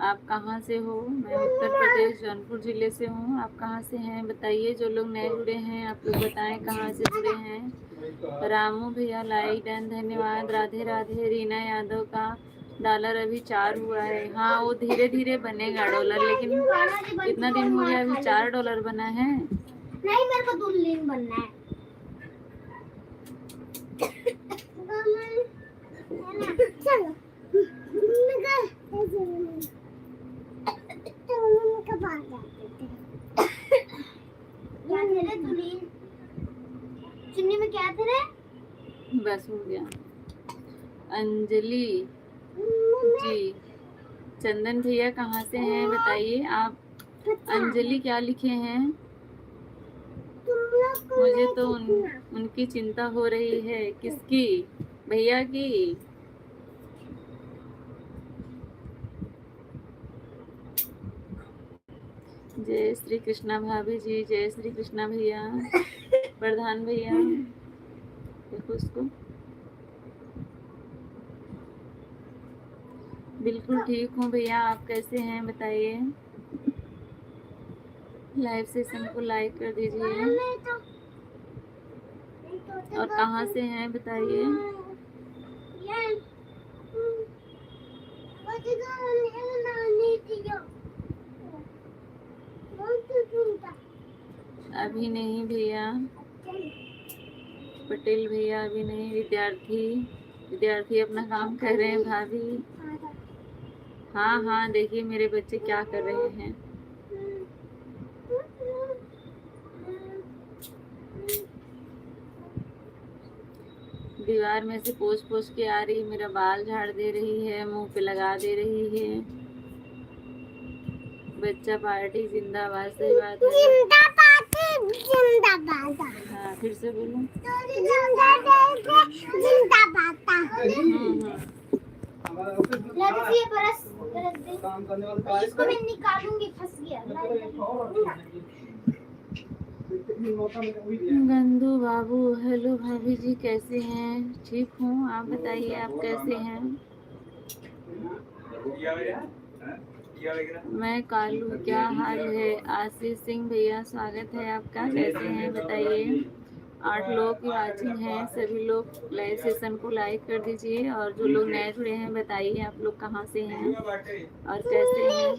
आप कहाँ से हो? मैं उत्तर प्रदेश जौनपुर ज़िले से हूँ। आप कहाँ से हैं बताइए। जो लोग नए जुड़े हैं आप लोग बताएं कहाँ से जुड़े हैं। रामू भैया लाइक डन, धन्यवाद। राधे राधे। रीना यादव का डॉलर अभी 4 हुआ है। हाँ वो धीरे धीरे बनेगा डॉलर, लेकिन कितना दिन हो गया अभी 4 डॉलर बना है। नहीं मेरे को दुल्हन बनना है। चलो चुन्नी में क्या थे? बस हो गया। अंजलि जी, चंदन भैया कहाँ से हैं बताइए आप। अंजलि क्या लिखे हैं? मुझे तो उनकी चिंता हो रही है। किसकी? भैया की? जय श्री कृष्णा भाभी जी, जय श्री कृष्णा भैया। प्रधान भैया देखो उसको। बिल्कुल ठीक हूँ भैया, आप कैसे हैं बताइए। लाइव सेशन को लाइक कर दीजिए। और कहाँ से हैं बताइए। अभी नहीं भैया, पटेल भैया अभी नहीं। विद्यार्थी अपना काम कर रहे हैं भाभी। हाँ हाँ देखिए मेरे बच्चे क्या कर रहे हैं। दीवार में से पोछ पोछ के आ रही, मेरा बाल झाड़ दे रही है, मुंह पे लगा दे रही है। बच्चा पार्टी जिंदाबाद, सही बात है। जिंदाबाद। हाँ, फिर से बोलूं। जिंदाबाद। हम्म। ये बरस इसको मैं निकालूंगी, फंस गया। गंदू बाबू, हेलो भाभी जी, कैसे हैं? ठीक हूँ, आप बताइए आप कैसे हैं? मैं कालू, क्या हाल है? आशीष सिंह भैया, स्वागत है आपका, कैसे हैं बताइए। 8 लोगों की वाचिंग है, सभी लोग लाइव सेशन को लाइक कर दीजिए, और जो लोग नए जुड़े हैं बताइए आप लोग कहाँ से हैं और कैसे हैं।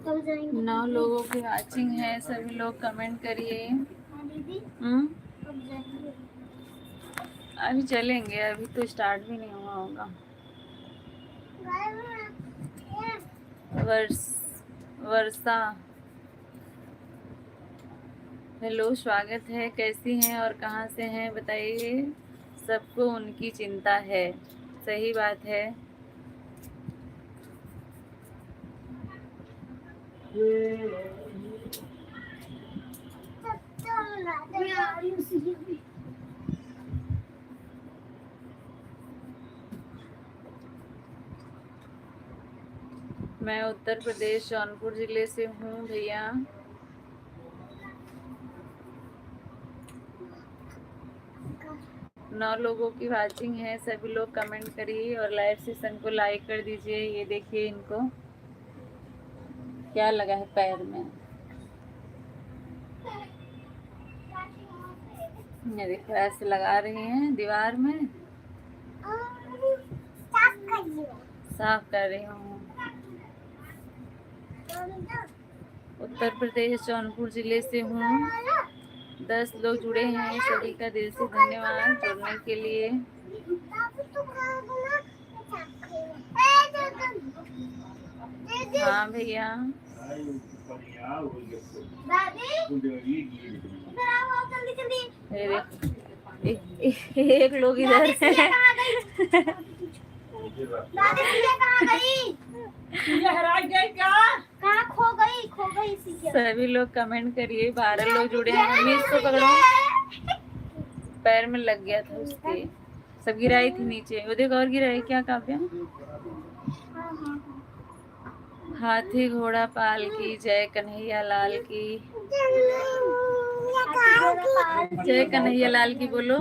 कब जाएंगे? 9 लोगों की वाचिंग है, सभी लोग कमेंट करिए। दीदी कब जाएंगे? अभी चलेंगे, अभी तो स्टार्ट भी नहीं हुआ होगा। वर्षा, हेलो, स्वागत है, कैसी हैं और कहाँ से हैं बताइए। सबको उनकी चिंता है, सही बात है। मैं उत्तर प्रदेश जौनपुर जिले से हूँ भैया। नौ लोगों की वाचिंग है, सभी लोग कमेंट करिए और लाइव सेशन को लाइक कर दीजिए। ये देखिए इनको क्या लगा है पैर में, ये देखो ऐसे लगा रही हैं दीवार में। साफ कर रही हूँ। उत्तर प्रदेश जौनपुर जिले से हूँ। 10 लोग जुड़े हैं, सभी का दिल से धन्यवाद जुड़ने के लिए। हाँ भैया, एक लोग इधर है। कहाँ खो गई सभी लोग कमेंट करिए। 12 लोग जुड़े हैं। अभी इसको पकड़ो, पैर में लग गया था उसके, सब गिराई थी नीचे। वो देखो और गिराई, क्या काव्या। हाथी घोड़ा पाल की, जय कन्हैया लाल की। जय कन्हैया लाल की बोलो।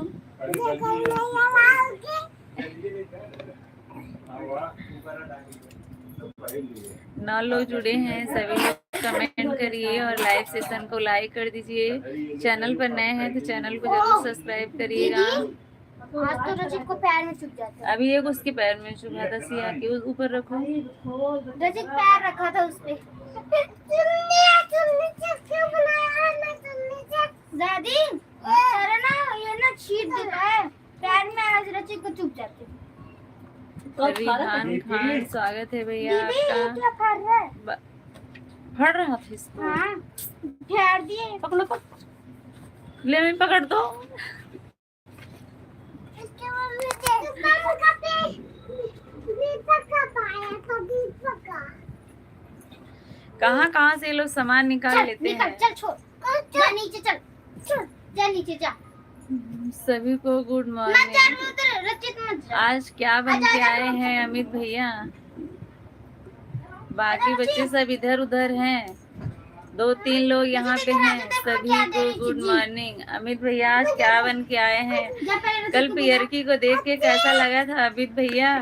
9 लोग जुड़े हैं, सभी लोग कमेंट करिए और लाइव सेशन को लाइक कर दीजिए। चैनल पर नए हैं तो चैनल को जरूर सब्सक्राइब करिएगा। आज तो रचित को पैर में चुभ जाता है। अभी एक उसके पैर में चुभा था, सिया के ऊपर रखो। रचित पैर रखा था उस पे। दादी सर ना ये ना छीट देता है पैर में, आज रचित को चुभ जाते हैं। रिहान खान, स्वागत है भैया क्या आपका। फर रहा है? फड़ रहा था इसको। हाँ फेर दिए। पकड़ो ले, मैं पकड़ दो। कहाँ कहाँ से ये लोग सामान निकाल लेते हैं। चल छोड़, जा नीचे चल, जा नीचे जा। सभी को गुड मॉर्निंग। आज क्या बन के आए हैं अमित भैया? बाकी बच्चे सब इधर उधर हैं, 2-3 लोग यहाँ पे हैं। सभी को गुड मॉर्निंग। अमित भैया आज क्या बन के आए हैं? कल पियरकी को देख के कैसा लगा था अमित भैया?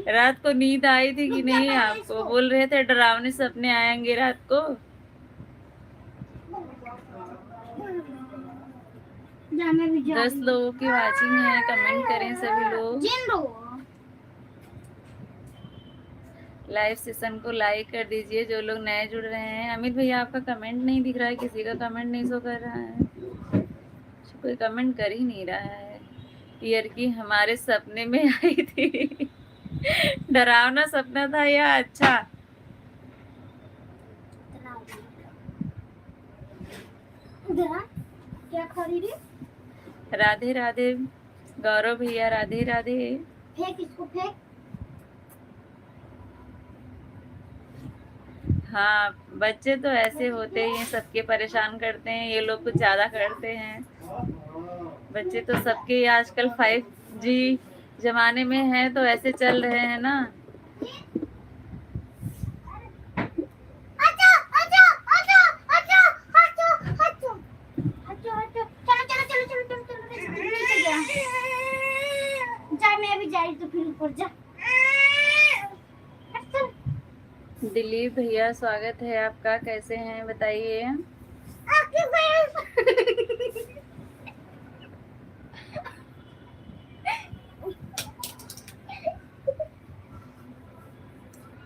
रात को नींद आई थी कि नहीं आपको? बोल रहे थे डरावने सपने आएंगे रात को। 10 लोगों की वाचिंग है, कमेंट करें सभी लोग। लाइव सेशन को लाइक कर दीजिए जो लोग नए जुड़ रहे हैं। अमित भैया आपका कमेंट नहीं दिख रहा है, किसी का कमेंट नहीं शो कर रहा है, कोई कमेंट कर ही नहीं रहा है। ईयर की हमारे सपने में आई थी। डरावना सपना था या अच्छा? क्या खरीदी? राधे राधे गौरव भैया, राधे राधे। फेंक इसको, फेंक। हाँ, बच्चे तो ऐसे होते ही हैं, सबके परेशान करते हैं, ये लोग कुछ ज्यादा करते हैं। बच्चे तो सबके आजकल 5G जमाने में है तो ऐसे चल रहे हैं ना। तो फिर ऊपर जा। दिलीप भैया स्वागत है आपका, कैसे हैं बताइए।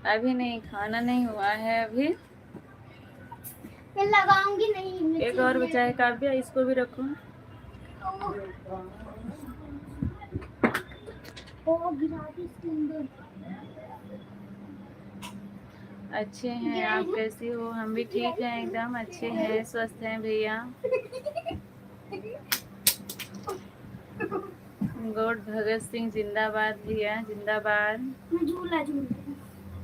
अभी नहीं, खाना नहीं हुआ है अभी। मैं लगाऊंगी नहीं। एक और बचा है काव्या, इसको भी रखो। ओ गिरा दी इसके अंदर। अच्छे हैं, आप कैसी हो? हम भी ठीक हैं, एकदम अच्छे हैं, स्वस्थ हैं भैया। गुड भगत सिंह जिंदाबाद भैया, जिंदाबाद। झूला झूल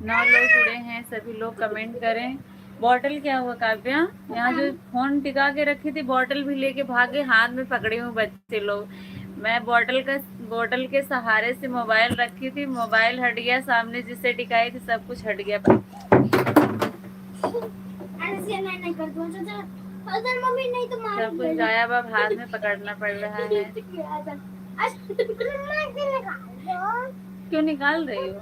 9 लोग जुड़े हैं, सभी लोग कमेंट करें। बॉटल क्या हुआ काव्या? यहाँ जो फोन टिका के रखी थी, बॉटल भी लेके भागे, हाथ में पकड़े हुए बच्चे लोग। मैं बॉटल के सहारे से मोबाइल रखी थी, मोबाइल हट गया, सामने जिससे टिकाई थी सब कुछ हट गया। नहीं कर दो अगर मम्मी नहीं तो मार सब कुछ गायब, अब हाथ में पकड़ना पड़ रहा है। क्यों निकाल रही हो?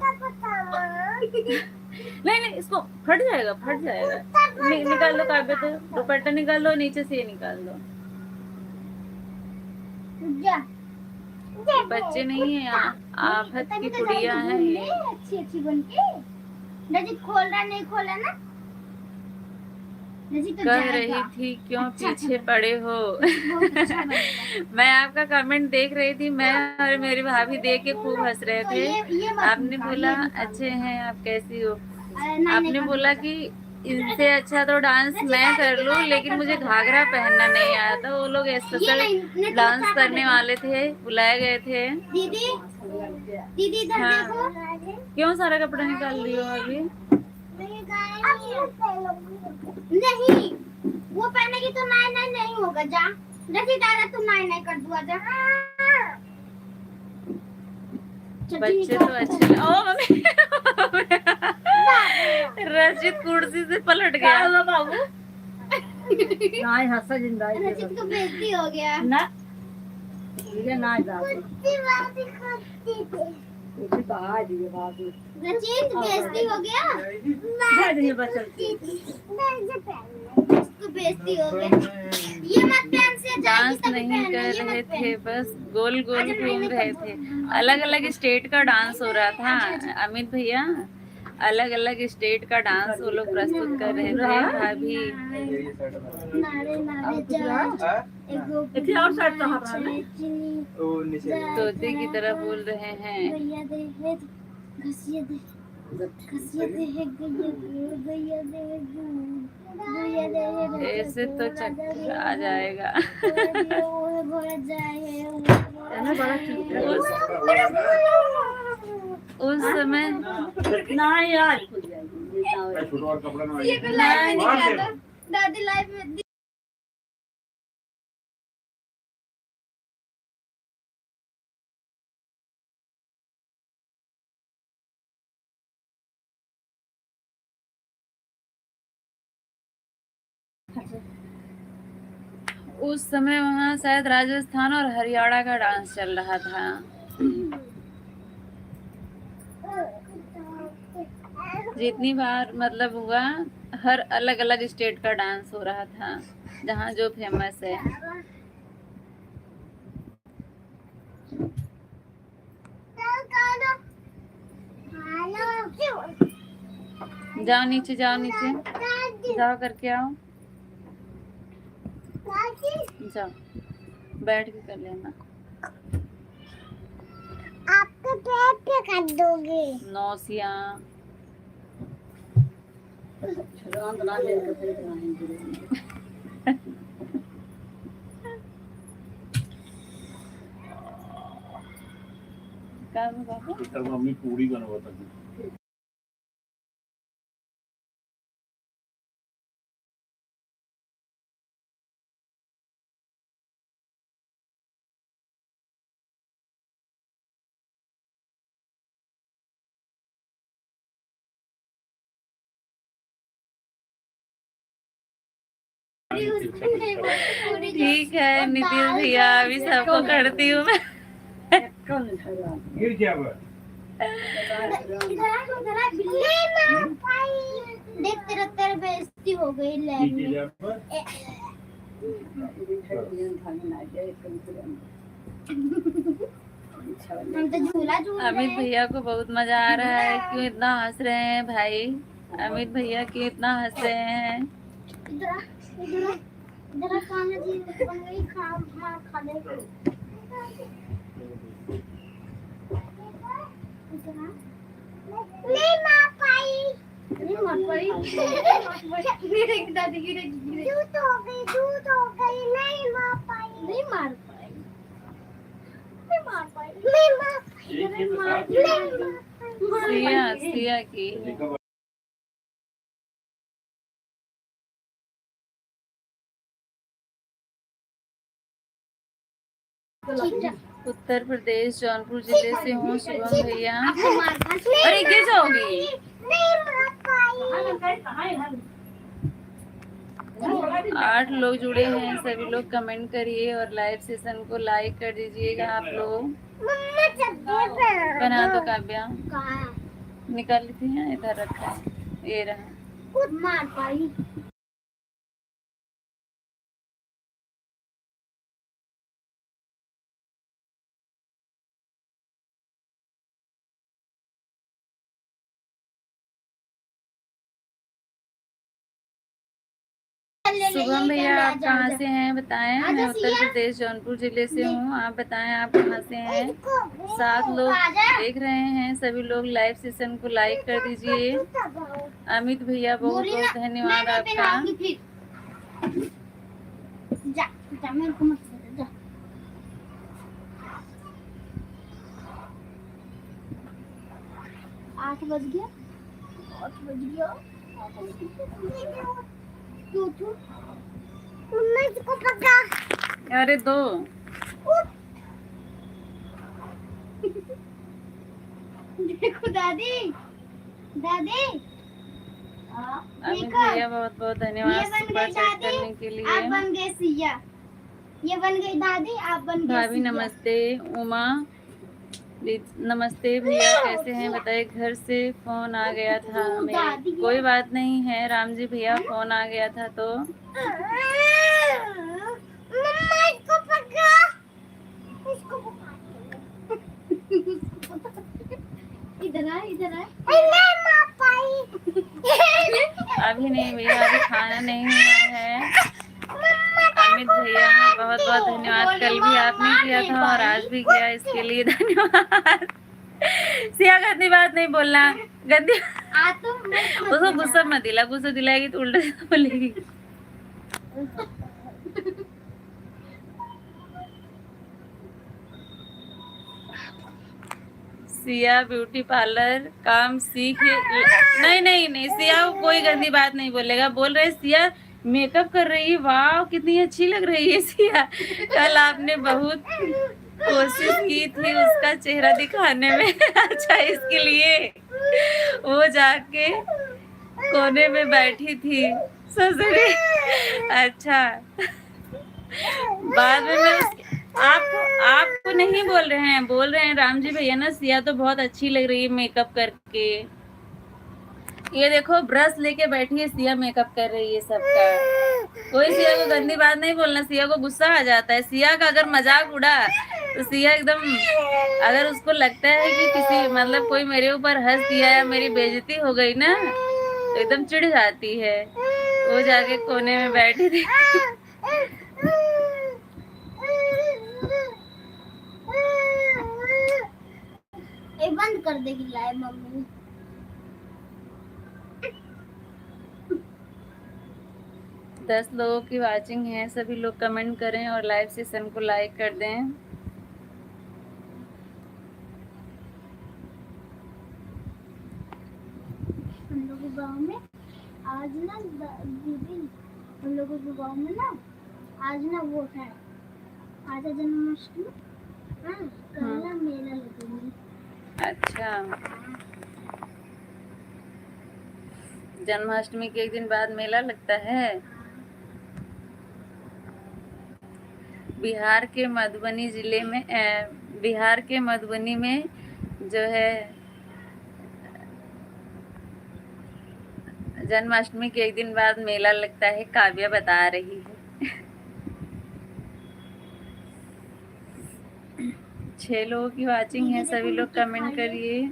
नहीं नहीं, इसको फट जाएगा, फट जाएगा। निकाल दो काव्य, तो दुपट्टा निकाल दो, नीचे से ये निकाल दो। बच्चे नहीं है, आफत की कुड़िया है ये। अच्छी अच्छी बनके रजित खोल रहा नहीं खोला ना। तो कह रही थी क्यों पीछे पड़े हो। मैं आपका कमेंट देख रही थी, मैं और मेरी भाभी देख के खूब हंस रहे थे। आपने बोला अच्छे हैं, आप कैसी हो? आपने बोला कि इनसे अच्छा तो डांस मैं कर लूं, लेकिन मुझे घाघरा पहनना नहीं आया था। वो लोग स्पेशल डांस करने वाले थे, बुलाए गए थे। दीदी दीदी इधर देखो। क्यों सारा कपड़ा निकाल रही हो अभी? नहीं, वो पहनेगी तो नाई नहीं होगा। जा रखी दादा, तू नाई कर दुआ जा। बच्चे तो अच्छे। ओ मम्मी, रजित कुर्सी से पलट गया। बाबू नाई हंसा जिंदा है। रजित को बेइज्जती हो गया ना, ये नाई जा रजित बेइज्जती हो गया। बेइज्जती हो गया। ये मत पहन से डांस नहीं कर रहे थे, बस गोल गोल घूम रहे थे। अलग अलग स्टेट का डांस हो रहा था अमित भैया, अलग अलग स्टेट का डांस वो लोग प्रस्तुत कर रहे थे। भाभी तोते की तरह बोल रहे हैं। ऐसे तो चक्कर आ जाएगा। उस समय ना यार, दादी लाइव में उस समय वहाँ शायद राजस्थान और हरियाणा का डांस चल रहा था। जितनी बार मतलब हुआ, हर अलग अलग स्टेट का डांस हो रहा था, जहाँ जो फेमस है। जाओ नीचे, जाओ नीचे, जाओ करके आओ, जाओ बैठ के कर लेना। आपको पैर पे कर दोगे नौसिया क्या हुआ बाबा? मम्मी पूरी बनवत होती। ठीक है नीतीश भैया, अभी सबको करती हूँ मैं। गिर क्या देख तेरे बेइज्जती हो गई हम तो झूला झूल रहे अमित हैं। भैया को बहुत मजा आ रहा है, क्यों इतना हंस रहे हैं भाई? अमित भैया क्यों इतना हंस रहे हैं? इधर खाना जी बन गई, खा ले। नहीं मार पाई, नहीं मार पाई। गिरे दादी, गिरे झूठ हो गई, नहीं मार पाई, नहीं मार पाई, नहीं मार पाई, नहीं मार पाई। सिया सिया की उत्तर प्रदेश जौनपुर जिले से हूँ शुभम भैया। अरे गिर जाओगी। 8 लोग जुड़े हैं, सभी लोग कमेंट करिए और लाइव सेशन को लाइक कर दीजिएगा आप लोग। बना दो काव्या, निकाल ली थी, इधर रखा है, ये रहा। मार पाई। शुभम भैया आप कहाँ से हैं बताएं? मैं उत्तर प्रदेश जौनपुर जिले से हूँ, आप बताएं आप कहाँ से हैं? 7 लोग देख रहे हैं, सभी लोग लाइव सेशन को लाइक कर दीजिए। अमित भैया बहुत बहुत धन्यवाद आपका। जा, जा, मेरे को मत जा। 8 बज गया, 8 बज गया। मम्मा इसको पकड़ा। अरे दो देखो दादी, दादी अमित भैया बहुत बहुत धन्यवाद सुपर चैट करने के लिए। आप बन गए सिया, ये बन गई दादी, आप बन गए भाभी नमस्ते। उमा नमस्ते भैया, कैसे हैं बताइए? घर से फोन आ गया था मेरे। कोई बात नहीं है राम जी भैया, फोन आ गया था तो। मम्मा इसको पकड़ा, इसको पकड़ा। इधर आ, इधर आ। नहीं मार पाई। अभी नहीं भैया, अभी खाना नहीं हुआ है। अमित भैया बहुत बहुत धन्यवाद, कल भी आपने किया था और आज भी किया, इसके लिए धन्यवाद। सिया गंदी बात नहीं बोलना, गंदी उसको गुस्सा मत दिला, गुस्सा दिलाएगी तो उल्टा सीधा बोलेगी। सिया ब्यूटी पार्लर काम सीख। नहीं नहीं नहीं, सिया कोई गंदी बात नहीं बोलेगा। बोल रहे सिया मेकअप कर रही है, वाह कितनी अच्छी लग रही है सिया। कल आपने बहुत कोशिश की थी उसका चेहरा दिखाने में। अच्छा इसके लिए वो जाके कोने में बैठी थी ससुरी। अच्छा बाद में मैं आपको नहीं बोल रहे हैं, बोल रहे हैं राम जी भैया ना, सिया तो बहुत अच्छी लग रही है मेकअप करके। ये देखो ब्रश लेके बैठी है सिया, मेकअप कर रही है सबका। कोई सिया को गंदी बात नहीं बोलना, सिया को गुस्सा आ जाता है। सिया का अगर मजाक उड़ा तो सिया एकदम, अगर उसको लगता है कि किसी मतलब कोई मेरे ऊपर हंस दिया या मेरी बेइज्जती हो गई ना, तो एकदम चिढ़ जाती है, वो जाके कोने में बैठी थी। ये बंद कर देगी लाइव मम्मी। 10 लोगों की वाचिंग है, सभी लोग कमेंट करें और लाइव सेशन को लाइक कर दें। हम लोग के गाँव में आज ना दीदी, हम लोगों के गाँव में ना आज ना वो है, आज है जन्माष्टमी। हाँ, कल ना मेला लगेगा। अच्छा, जन्माष्टमी के एक दिन बाद मेला लगता है। बिहार के मधुबनी जिले में बिहार के मधुबनी में जो है जन्माष्टमी के एक दिन बाद मेला लगता है, काव्या बता रही है। 6 लोगों की वाचिंग है, सभी लोग कमेंट करिए।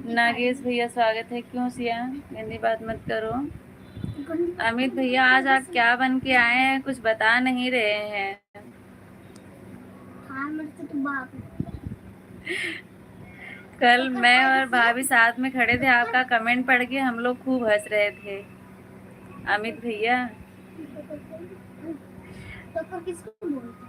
नागेश भैया स्वागत है। क्यों सिया, गंदी बात मत करो। अमित भैया आज आप क्या बन के आए हैं, कुछ बता नहीं रहे हैं। हाँ, मेरे से तो बाप। कल मैं और भाभी साथ में खड़े थे, आपका कमेंट पढ़ के हम लोग खूब हंस रहे थे। अमित भैया तो किसको बोलते हैं?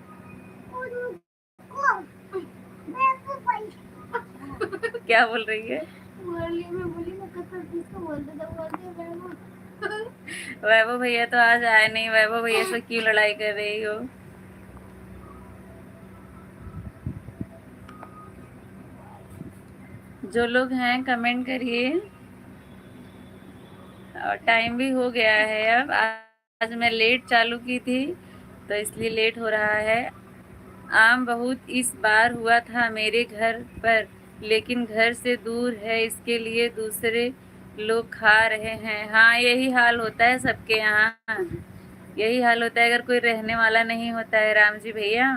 क्या बोल रही है? मैं बोली मैं किसको बोलते थे, बोलते वैभव भैया तो आज आए नहीं, वैभव भैया से क्यों लड़ाई कर रही हो? जो लोग हैं कमेंट करिए। और टाइम भी हो गया है अब। आज मैं लेट चालू की थी तो इसलिए लेट हो रहा है। आम बहुत इस बार हुआ था मेरे घर पर, लेकिन घर से दूर है, इसके लिए दूसरे लोग खा रहे हैं। हाँ, यही हाल होता है सबके यहाँ, यही हाल होता है। अगर कोई रहने वाला नहीं होता है राम जी भैया,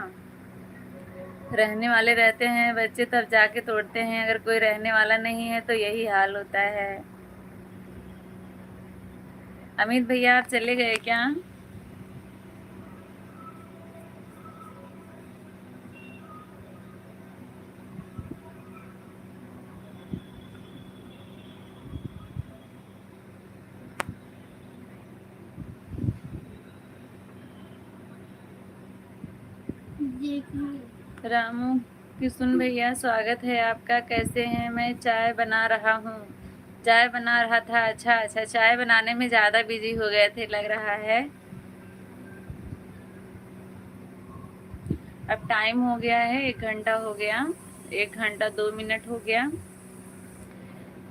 रहने वाले रहते हैं बच्चे तब जाके तोड़ते हैं, अगर कोई रहने वाला नहीं है तो यही हाल होता है। अमित भैया आप चले गए क्या? रामू किशुन भैया स्वागत है आपका। कैसे हैं? मैं चाय बना रहा हूँ। चाय बना रहा था? अच्छा अच्छा, चाय बनाने में ज़्यादा बिजी हो गए थे लग रहा है। अब टाइम हो गया है, 1 घंटा हो गया, 1 घंटा 2 मिनट हो गया।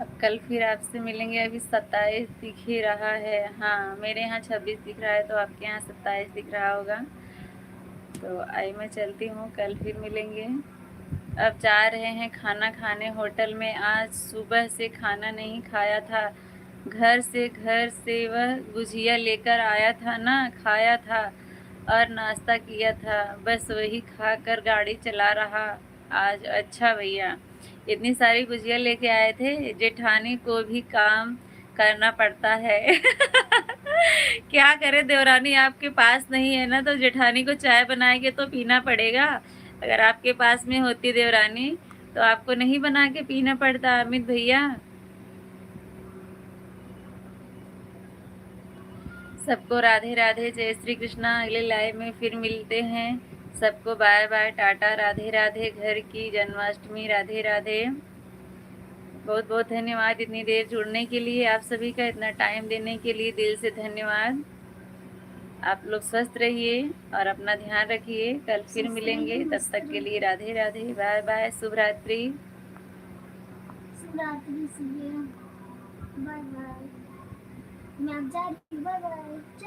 अब कल फिर आपसे मिलेंगे। अभी 27 दिख ही रहा है। हाँ, मेरे यहाँ 26 दिख रहा है, तो आपके यहाँ 27 दिख रहा होगा। तो आई मैं चलती हूँ, कल फिर मिलेंगे। अब जा रहे हैं खाना खाने होटल में। आज सुबह से खाना नहीं खाया था, घर से वह गुजिया लेकर आया था ना, खाया था और नाश्ता किया था, बस वही खाकर गाड़ी चला रहा आज। अच्छा भैया, इतनी सारी गुजिया लेके आए थे? जेठानी को भी काम करना पड़ता है। क्या करे देवरानी, आपके पास नहीं है ना, तो जेठानी को चाय बनाएंगे तो पीना पड़ेगा। अगर आपके पास में होती देवरानी तो आपको नहीं बना के पीना पड़ता। अमित भैया सबको राधे राधे, जय श्री कृष्णा। अगले लाइव में फिर मिलते हैं। सबको बाय बाय, टाटा, राधे राधे। घर की जन्माष्टमी, राधे राधे। बहुत बहुत धन्यवाद इतनी देर जुड़ने के लिए, आप सभी का इतना टाइम देने के लिए दिल से धन्यवाद। आप लोग स्वस्थ रहिए और अपना ध्यान रखिए। कल फिर मिलेंगे, तब तक के लिए राधे राधे, बाय बाय, शुभ रात्रि। Bye bye. मैं अब जा रही हूँ, बाय बाय।